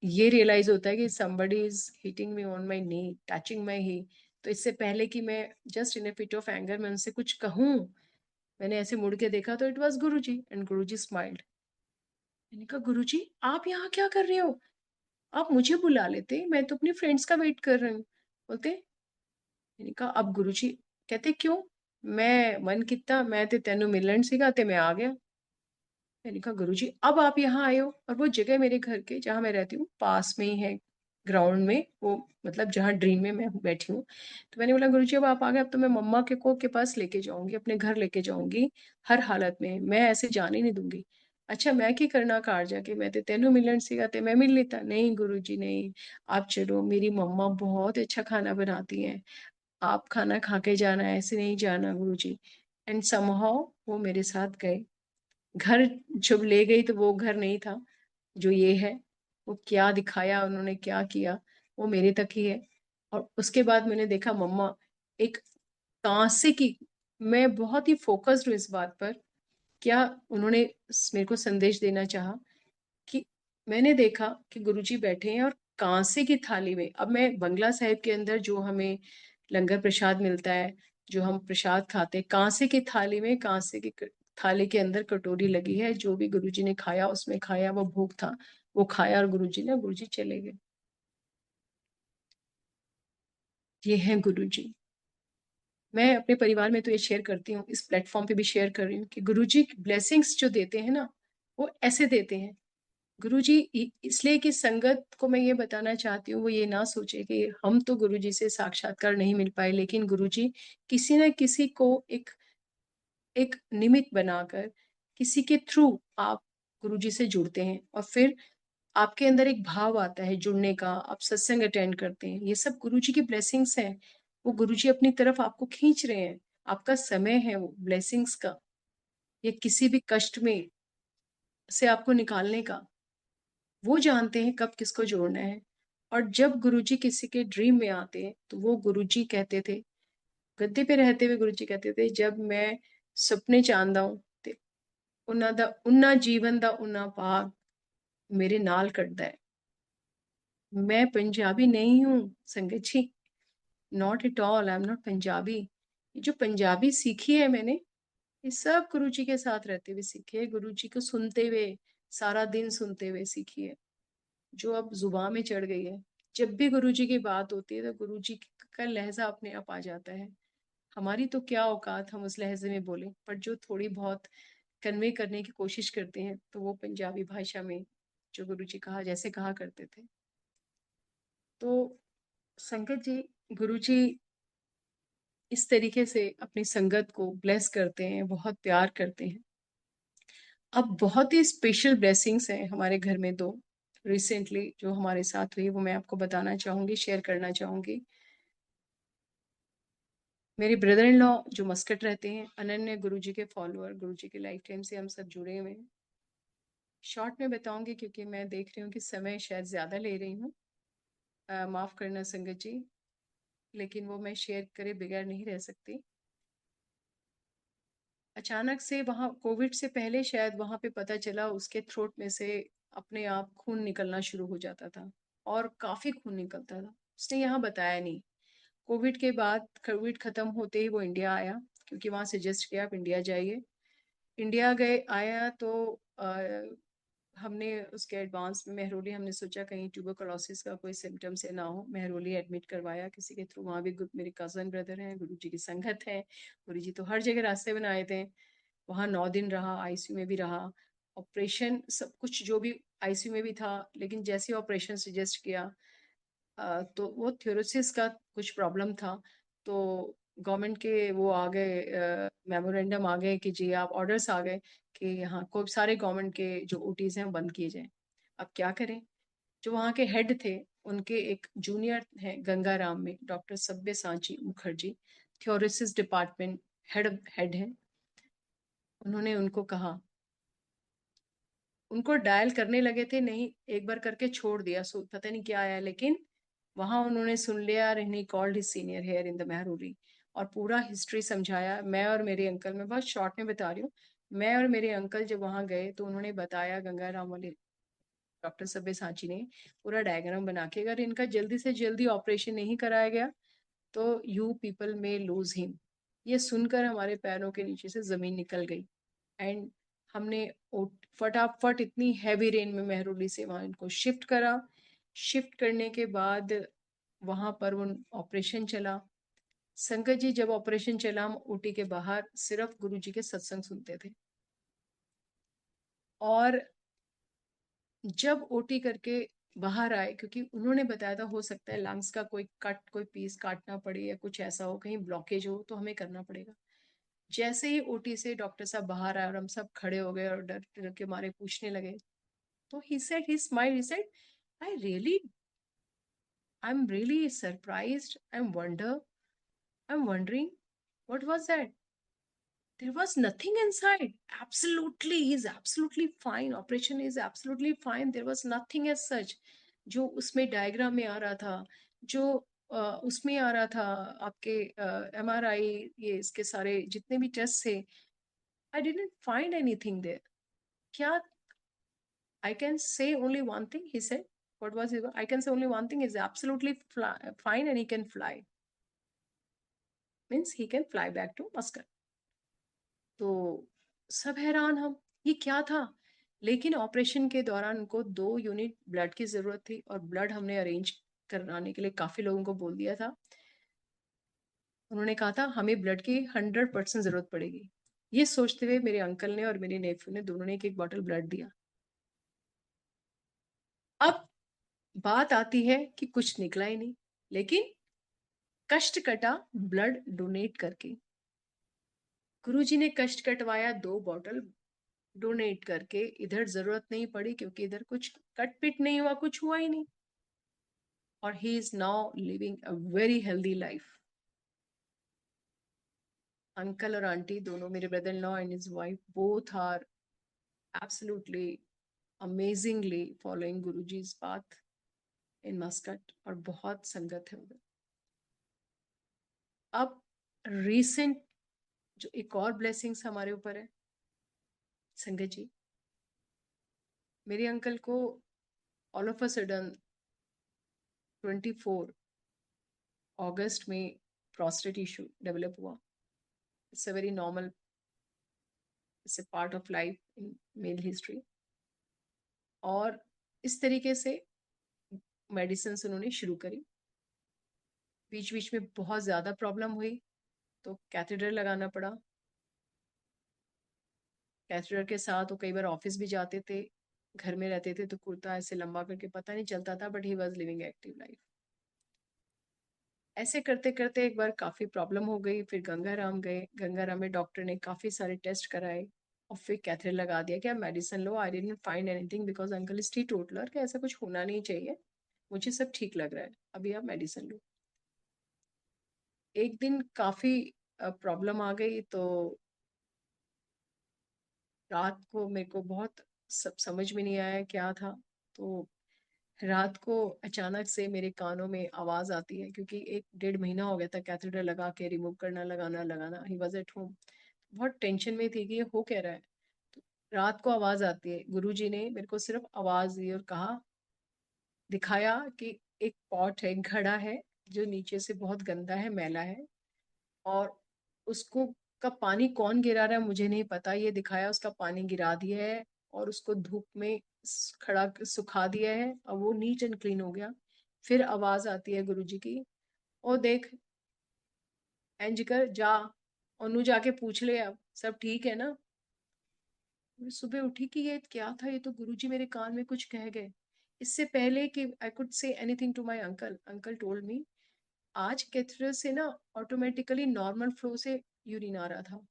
ये रियलाइज होता है कि somebody is hitting me on my knee, touching my knee। तो इससे पहले कि मैं just in A fit of anger मैं उनसे कुछ कहूँ, मैंने ऐसे मुड़ के देखा तो it was Guruji, and Guruji smiled. मैंने कहा गुरुजी आप यहाँ क्या कर रहे हो, आप मुझे बुला लेते, मैं तो अपनी फ्रेंड्स का वेट कर रही हूँ। बोलते, मैंने कहा अब गुरुजी। कहते क्यों, मैं मन कितना, मैं तो तेनू मिलन सीगा ते मैं आ गया। मैंने कहा गुरुजी अब आप यहाँ आए हो, और वो जगह मेरे घर के जहाँ मैं रहती हूँ पास में ही है, ग्राउंड में, वो मतलब जहाँ ड्रीम में मैं बैठी हूँ। तो मैंने बोला गुरुजी अब आप आ गए, अब तो मैं मम्मा के पास लेके जाऊंगी, अपने घर लेके जाऊंगी, हर हालत में मैं ऐसे जाने नहीं दूंगी। अच्छा मैं की करना कार जाके, मैं तो तेनू मिलन सीगा ते मैं मिल लेता। नहीं गुरुजी नहीं, आप चलो, मेरी मम्मा बहुत अच्छा खाना बनाती हैं, आप खाना खा के जाना, ऐसे नहीं जाना गुरुजी। एंड समहाउ वो मेरे साथ गए। घर जब ले गई तो वो घर नहीं था जो ये है, वो क्या दिखाया उन्होंने, क्या किया, वो मेरे तक ही है। और उसके बाद मैंने देखा मम्मा एक कांसे की, मैं बहुत ही फोकस्ड हूँ इस बात पर, क्या उन्होंने मेरे को संदेश देना चाहा कि मैंने देखा कि गुरुजी बैठे हैं और कांसे की थाली में, अब मैं बंगला साहिब के अंदर जो हमें लंगर प्रसाद मिलता है, जो हम प्रसाद खाते हैं, कांसे की थाली में, कांसे की थाली के अंदर कटोरी लगी है, जो भी गुरुजी ने खाया उसमें खाया, वो भोग था, वो खाया, और गुरुजी चले गए। ये है गुरुजी। मैं अपने परिवार में तो ये शेयर करती हूँ, इस प्लेटफॉर्म पे भी शेयर कर रही हूँ कि गुरुजी ब्लेसिंग्स जो देते हैं ना, वो ऐसे देते हैं। गुरुजी इसलिए कि संगत को मैं ये बताना चाहती हूँ, वो ये ना सोचे कि हम तो गुरुजी से साक्षात्कार नहीं मिल पाए, लेकिन गुरुजी किसी न किसी को एक एक निमित्त बनाकर, किसी के थ्रू आप गुरुजी से जुड़ते हैं, और फिर आपके अंदर एक भाव आता है जुड़ने का, आप सत्संग अटेंड करते हैं, ये सब गुरुजी की ब्लेसिंग्स हैं। वो गुरुजी अपनी तरफ आपको खींच रहे हैं, आपका समय है वो ब्लेसिंग्स का, ये किसी भी कष्ट में से आपको निकालने का। वो जानते हैं कब किसको जोड़ना है। और जब गुरुजी किसी के ड्रीम में आते हैं तो वो गुरुजी कहते थे गद्दी पे रहते हुए गुरुजी कहते थे, जब मैं सपने च आंदा हूं ते उन्ना जीवन दा उन्ना भाग मेरे नाल कटदा है। मैं पंजाबी नहीं हूँ Sangat ji, not at all, I am not Punjabi. ये जो पंजाबी सीखी है मैंने, ये सब गुरुजी के साथ रहते हुए सीखी है, गुरुजी को सुनते हुए, सारा दिन सुनते हुए सीखी है, जो अब जुबान में चढ़ गई है। जब भी गुरुजी की बात होती है तो गुरुजी का लहजा अपने आप आ जाता है। हमारी तो क्या औकात हम उस लहजे में बोलें, पर जो थोड़ी बहुत कन्वे करने की कोशिश करते हैं तो वो पंजाबी भाषा में जो गुरुजी कहा जैसे कहा करते थे। तो संगत जी, गुरुजी इस तरीके से अपनी संगत को ब्लेस करते हैं, बहुत प्यार करते हैं। अब बहुत ही स्पेशल ब्लेसिंग्स हैं हमारे घर में, दो रिसेंटली जो हमारे साथ हुई, वो मैं आपको बताना चाहूंगी, शेयर करना चाहूंगी। मेरे ब्रदर इन लॉ जो मस्कट रहते हैं, अनन्य गुरुजी के फॉलोअर, गुरुजी के लाइफ टाइम से हम सब जुड़े हुए हैं। शॉर्ट में बताऊंगी क्योंकि मैं देख रही हूँ कि समय शायद ज्यादा ले रही हूँ, माफ करना संगत जी, लेकिन वो मैं शेयर करे बगैर नहीं रह सकती। अचानक से वहाँ कोविड से पहले शायद वहाँ पे पता चला उसके थ्रोट में से अपने आप खून निकलना शुरू हो जाता था, और काफी खून निकलता था। उसने यहाँ बताया नहीं। कोविड के बाद, कोविड खत्म होते ही वो इंडिया आया, क्योंकि वहाँ सजेस्ट किया आप इंडिया जाइए। इंडिया गए, आया तो हमने उसके एडवांस में मेहरौली, हमने सोचा कहीं ट्यूबरकुलोसिस का कोई सिम्टम्स है ना हो, मेहरौली एडमिट करवाया किसी के थ्रू। वहाँ भी मेरे कजन ब्रदर हैं, गुरु जी की संगत है, गुरु जी तो हर जगह रास्ते बनाए थे। वहाँ 9 दिन रहा, आईसीयू में भी रहा, ऑपरेशन सब कुछ जो भी आईसीयू में भी था, लेकिन जैसे ऑपरेशन सजेस्ट किया तो वो थ्योरोसिस का कुछ प्रॉब्लम था। तो गवर्नमेंट के वो आ गए, मेमोरेंडम आ गए कि जी आप, ऑर्डर्स आ गए कि यहाँ को सारे गवर्नमेंट के जो ओटीज हैं बंद किए जाएं। अब क्या करें? जो वहाँ के हेड थे, उनके एक जूनियर हैं गंगाराम में, doctor Sabyasachi Mukherjee, thoracic department head है। उन्होंने उनको कहा, उनको डायल करने लगे थे, नहीं एक बार करके छोड़ दिया, सो पता नहीं क्या आया, लेकिन वहां उन्होंने सुन लिया, he called his senior here in the Mehrauli, और पूरा हिस्ट्री समझाया। मैं और मेरे अंकल, मैं बहुत शॉर्ट में बता रही हूँ, मैं और मेरे अंकल जब वहां गए तो उन्होंने बताया, गंगाराम वाले डॉक्टर सब्यसाची ने पूरा डायग्राम बना के, अगर इनका जल्दी से जल्दी ऑपरेशन नहीं कराया गया तो यू पीपल में लूज हिम। ये सुनकर हमारे पैरों के नीचे से जमीन निकल गई। एंड हमने फटाफट इतनी हैवी रेन में मेहरौली से वहां इनको शिफ्ट करा। शिफ्ट करने के बाद वहां पर वो ऑपरेशन चला। संगत जी, जब ऑपरेशन चला, हम ओटी के बाहर सिर्फ गुरुजी के सत्संग सुनते थे, और जब ओटी करके बाहर आए, क्योंकि उन्होंने बताया था हो सकता है लंग्स का कोई पीस काटना पड़े या कुछ ऐसा हो, कहीं ब्लॉकेज हो तो हमें करना पड़ेगा। जैसे ही ओटी से डॉक्टर साहब बाहर आए और हम सब खड़े हो गए और डर डर के मारे पूछने लगे, तो he smiled, he said, I really, I'm really surprised, I'm wondering, what was that? There was nothing inside. Absolutely, he's absolutely fine. Operation is absolutely fine. There was nothing as such. जो उसमें diagram में आ रहा था, जो उसमें आ रहा था, आपके एमआरआई, ये इसके सारे जितने भी टेस्ट थे, I didn't find anything there. क्या? I can say only one thing, he said. What was it? I can say only one thing, is absolutely fine and he can fly. Means he can fly back to Muscat. तो सब हैरान हम, ये क्या था? लेकिन operation के दौरान उनको 2 यूनिट ब्लड की जरूरत थी, और ब्लड हमने अरेंज कराने के लिए काफी लोगों को बोल दिया था। उन्होंने कहा था हमें ब्लड की 100% जरूरत पड़ेगी। ये सोचते हुए मेरे अंकल ने और मेरे नेफ्यू ने, दोनों ने एक बॉटल ब्लड दिया। अब बात आती है कि कुछ निकला ही नहीं, लेकिन कष्ट कटा ब्लड डोनेट करके। गुरुजी ने कष्ट कटवाया, 2 बॉटल डोनेट करके। इधर जरूरत नहीं पड़ी क्योंकि इधर कुछ कटपिट नहीं हुआ, कुछ हुआ ही नहीं, और he is now living a very healthy life. Uncle और आंटी दोनों, मेरे brother in law and his wife, both are absolutely amazingly following Guruji's path in Muscat, और बहुत संगत है उधर। अब रीसेंट जो एक और ब्लेसिंग्स हमारे ऊपर है संगत जी, मेरे अंकल को ऑल ऑफ अ सडन 24 अगस्त में प्रोस्टेट इशू डेवलप हुआ. It's a very normal, it's a part of life in male history. और इस तरीके से मेडिसिन उन्होंने शुरू करी. बीच बीच में बहुत ज़्यादा प्रॉब्लम हुई तो कैथेटर लगाना पड़ा. कैथेटर के साथ वो कई बार ऑफिस भी जाते थे, घर में रहते थे तो कुर्ता ऐसे लंबा करके पता नहीं चलता था, but he was living active life. ऐसे करते करते एक बार काफ़ी प्रॉब्लम हो गई. फिर गंगाराम गए. गंगाराम में डॉक्टर ने काफ़ी सारे टेस्ट कराए और फिर कैथेटर लगा दिया कि आप मेडिसिन लो. I didn't find anything because uncle is teetotaller कि ऐसा कुछ होना नहीं चाहिए, मुझे सब ठीक लग रहा है, अभी आप मेडिसिन लो. एक दिन काफ़ी प्रॉब्लम आ गई तो रात को मेरे को बहुत सब समझ में नहीं आया क्या था. तो रात को अचानक से मेरे कानों में आवाज आती है, क्योंकि 1-1.5 महीना हो गया था कैथेटर लगा के रिमूव करना लगाना लगाना. He was at home. बहुत टेंशन में थी कि ये हो क्या रहा है. तो रात को आवाज आती है. गुरुजी ने मेरे को सिर्फ आवाज दी और कहा, दिखाया कि एक पॉट है, एक घड़ा है जो नीचे से बहुत गंदा है, मैला है, और उसको का पानी कौन गिरा रहा है मुझे नहीं पता. ये दिखाया उसका पानी गिरा दिया है और उसको धूप में खड़ा सुखा दिया है और वो नीट एंड क्लीन हो गया. फिर आवाज आती है गुरुजी की, ओ देख, इंज कर जा, और जाके पूछ ले अब सब ठीक है ना. मैं सुबह उठी कि ये क्या था. ये तो गुरुजी मेरे कान में कुछ कह गए. इससे पहले कि I could say anything to my uncle, uncle told me आज कैथेटर से ना ऑटोमेटिकली नॉर्मल फ्लो से यूरिन आ रहा था.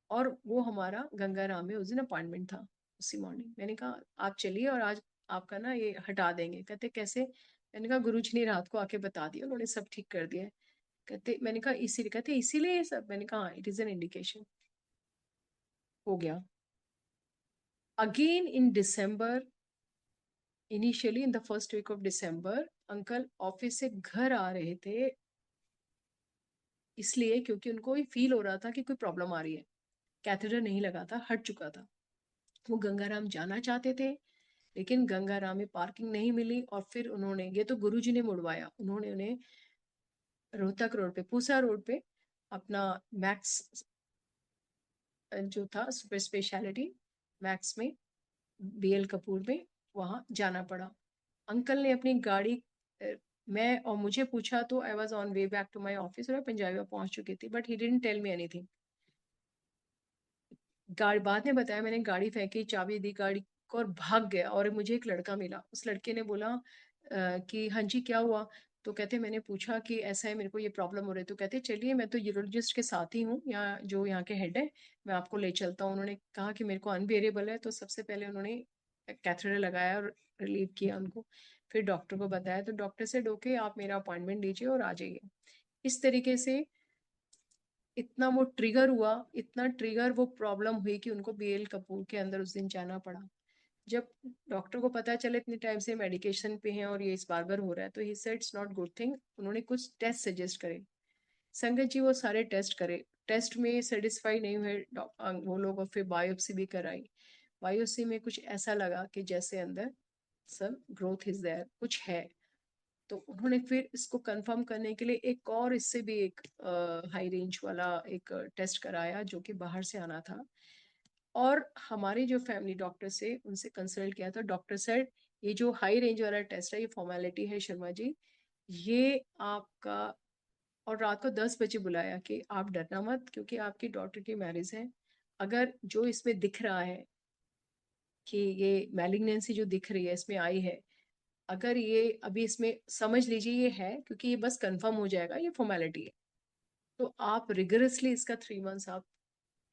और वो हमारा गंगाराम में उस दिन अपॉइंटमेंट था. उसी मॉर्निंग मैंने कहा आप चलिए और आज आपका ना ये हटा देंगे. कहते कैसे. मैंने कहा गुरुजी ने रात को आके बता दिया, उन्होंने सब ठीक कर दिया. कहते, मैंने कहा इसीलिए. कहते इसीलिए ये सब. मैंने कहा इट इज एन इंडिकेशन. हो गया. Again in December, initially in the first week of December, uncle office से घर आ रहे थे, इसलिए क्योंकि उनको ये फील हो रहा था कि कोई प्रॉब्लम आ रही है. कैथेटर नहीं लगा था, हट चुका था. वो गंगाराम जाना चाहते थे लेकिन गंगाराम में पार्किंग नहीं मिली. और फिर उन्होंने, ये तो गुरुजी ने मुड़वाया, उन्होंने उन्हें रोहतक रोड पे, पूसा रोड पे अपना मैक्स जो था सुपर स्पेशलिटी, मैक्स में, बीएल कपूर में, वहाँ जाना पड़ा. अंकल ने अपनी गाड़ी मैं और मुझे पूछा तो I was on way back to my office, और मैं पंजाबी पहुंच चुकी थी, but he didn't tell me anything. गाड़ी बाद में बताया, मैंने गाड़ी फेंकी, चाबी दी गाड़ी को और भाग गया. और मुझे एक लड़का मिला. उस लड़के ने बोला कि हाँ जी क्या हुआ. तो कहते, मैंने पूछा कि ऐसा है, मेरे को ये प्रॉब्लम हो रही है. तो कहते चलिए मैं तो यूरोलॉजिस्ट के साथ ही हूँ, यहाँ जो यहाँ के हेड है, मैं आपको ले चलता हूँ. उन्होंने कहा कि मेरे को अनबियरेबल है. तो सबसे पहले उन्होंने कैथेटर लगाया और रिलीव किया उनको. फिर डॉक्टर को बताया तो डॉक्टर से डोके आप मेरा अपॉइंटमेंट लीजिए और आ जाइए. इस तरीके से इतना वो ट्रिगर हुआ, इतना ट्रिगर वो प्रॉब्लम हुई कि उनको बीएल कपूर के अंदर उस दिन जाना पड़ा. जब डॉक्टर को पता चला इतने टाइम से मेडिकेशन पे हैं और ये इस बार बार हो रहा है, तो he said it's not good thing. उन्होंने कुछ टेस्ट सजेस्ट करे. संगत जी वो सारे टेस्ट करे, टेस्ट में सेटिस्फाई नहीं हुए वो लोग, और फिर बायोप्सी भी कराई. बायोप्सी में कुछ ऐसा लगा कि जैसे अंदर सब ग्रोथ इज देयर, कुछ है. तो उन्होंने फिर इसको कंफर्म करने के लिए एक और, इससे भी एक हाई रेंज वाला एक टेस्ट कराया जो कि बाहर से आना था. और हमारे जो फैमिली डॉक्टर से उनसे कंसल्ट किया था. डॉक्टर सेड ये जो हाई रेंज वाला टेस्ट है ये फॉर्मेलिटी है शर्मा जी, ये आपका. और रात को 10 बजे बुलाया कि आप डरना मत, क्योंकि आपकी डॉटर की मैरिज है. अगर जो इसमें दिख रहा है कि ये मैलिग्नेंसी जो दिख रही है इसमें आई है, अगर ये अभी इसमें समझ लीजिए ये है, क्योंकि ये बस कंफर्म हो जाएगा, ये फॉर्मेलिटी है, तो आप रिगरसली इसका 3 मंथ्स आप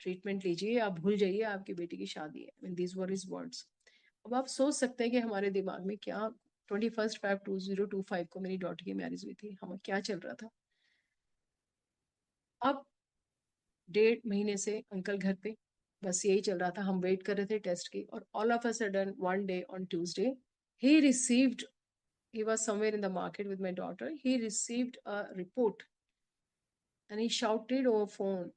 ट्रीटमेंट लीजिए, आप भूल जाइए आपकी बेटी की शादी है. These were his words. अब आप सोच सकते हैं कि हमारे दिमाग में क्या, 21/5/2025 को मेरी डॉटर की मैरिज हुई थी, हम क्या चल रहा था. अब 1.5 महीने से अंकल घर पे, बस यही चल रहा था. हम वेट कर रहे थे टेस्ट की, और all of a sudden one day on Tuesday he received he was somewhere in the market with my daughter. He received a report and he shouted over phone,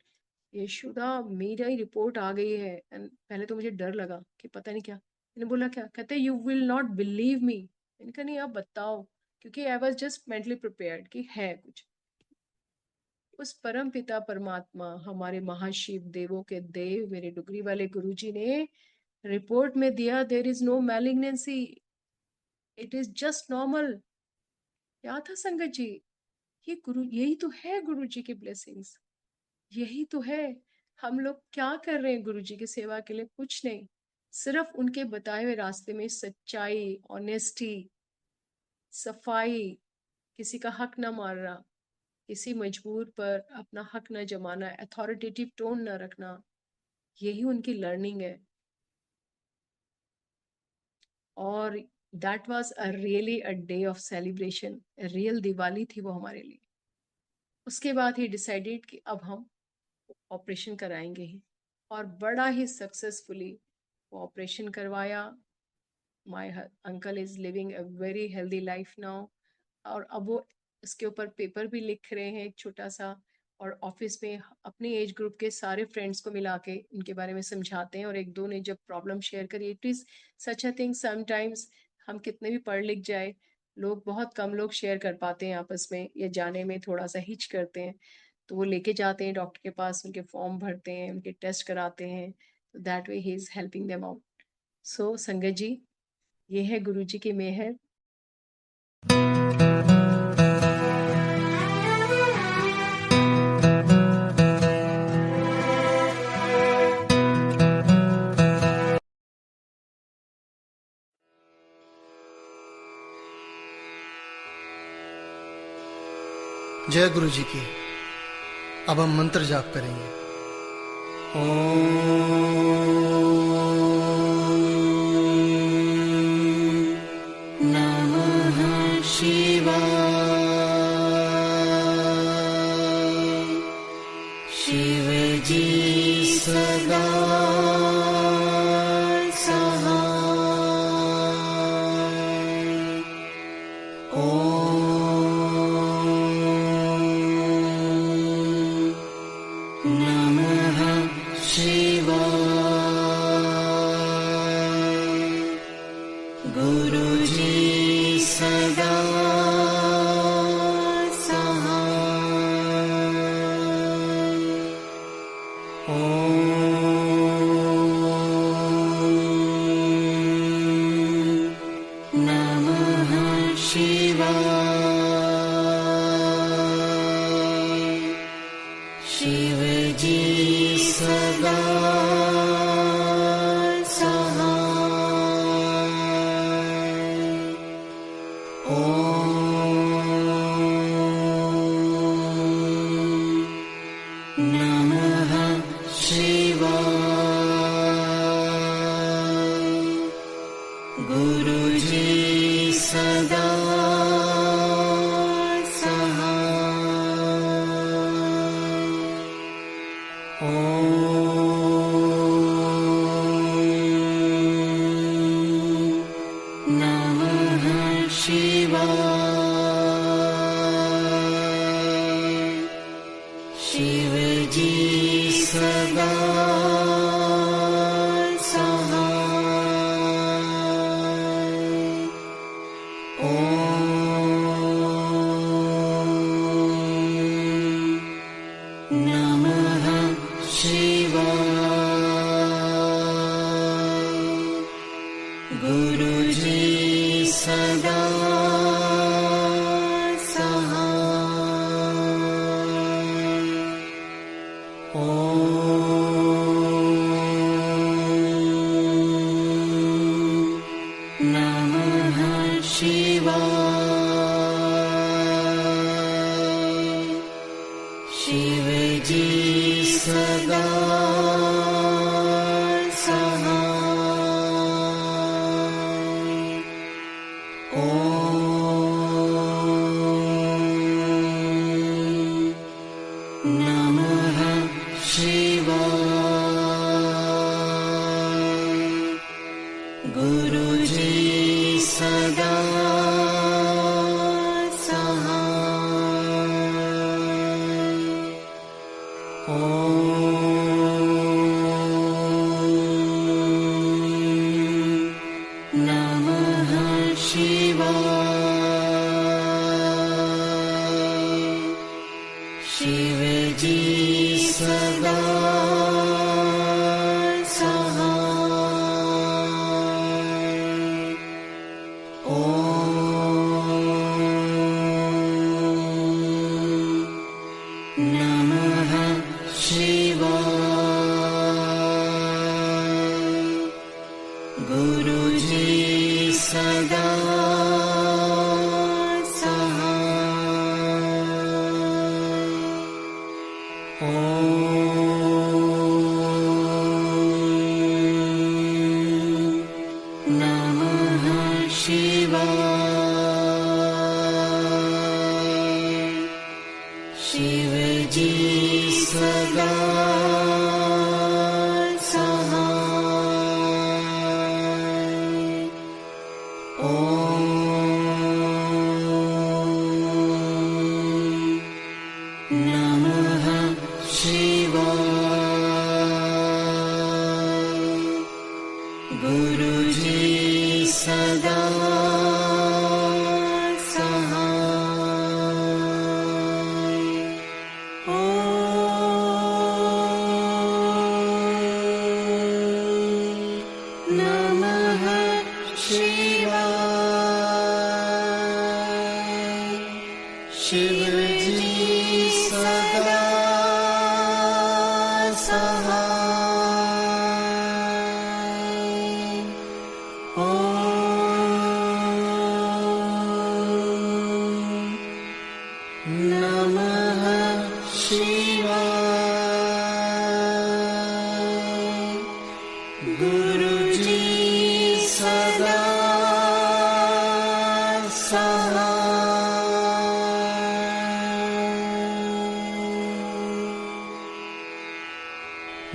Yashoda मेरा ही रिपोर्ट आ गई है. And पहले तो मुझे डर लगा कि पता नहीं क्या. मैंने बोला क्या? कहते you will not believe me. मैंने कहा नहीं आप बताओ, क्योंकि I was just mentally prepared कि है कुछ. उस परम पिता परमात्मा, हमारे महाशिव देवों के देव, मेरे डुगरी वाले गुरुजी ने रिपोर्ट में दिया, there is no malignancy, it is just normal. क्या था संगत जी? ये गुरु, यही तो है गुरु जी की ब्लेसिंग्स, यही तो है. हम लोग क्या कर रहे हैं गुरु जी की सेवा के लिए? कुछ नहीं, सिर्फ उनके बताए हुए रास्ते में सच्चाई, ऑनेस्टी, सफाई, किसी का हक ना मारना, किसी मजबूर पर अपना हक न जमाना, अथॉरिटेटिव टोन न रखना, यही उनकी लर्निंग है. और that was a really a day of celebration, real Diwali थी वो हमारे लिए. उसके बाद ही डिसाइडेड कि अब हम ऑपरेशन कराएंगे ही, और बड़ा ही सक्सेसफुली वो ऑपरेशन करवाया. My uncle is living a very healthy life now. और अब वो इसके ऊपर पेपर भी लिख रहे हैं एक छोटा सा, और ऑफिस में अपने एज ग्रुप के सारे फ्रेंड्स को मिला के इनके बारे में समझाते हैं. और एक दो ने जब प्रॉब्लम शेयर करी, it is such a thing, sometimes हम कितने भी पढ़ लिख जाए, लोग बहुत कम लोग शेयर कर पाते हैं आपस में, या जाने में थोड़ा सा हिच करते हैं. तो वो लेके जाते हैं डॉक्टर के पास, उनके फॉर्म भरते हैं, उनके टेस्ट कराते हैं. That way he is helping them out. So Sangat ji, ये है गुरु जी की मेहर.
जय गुरु जी की. अब हम मंत्र जाप करेंगे. ओम नमः शिवाय. शिव जी सदा गुरुजी सदा
शिव जी सदा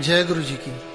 जय गुरु जी की।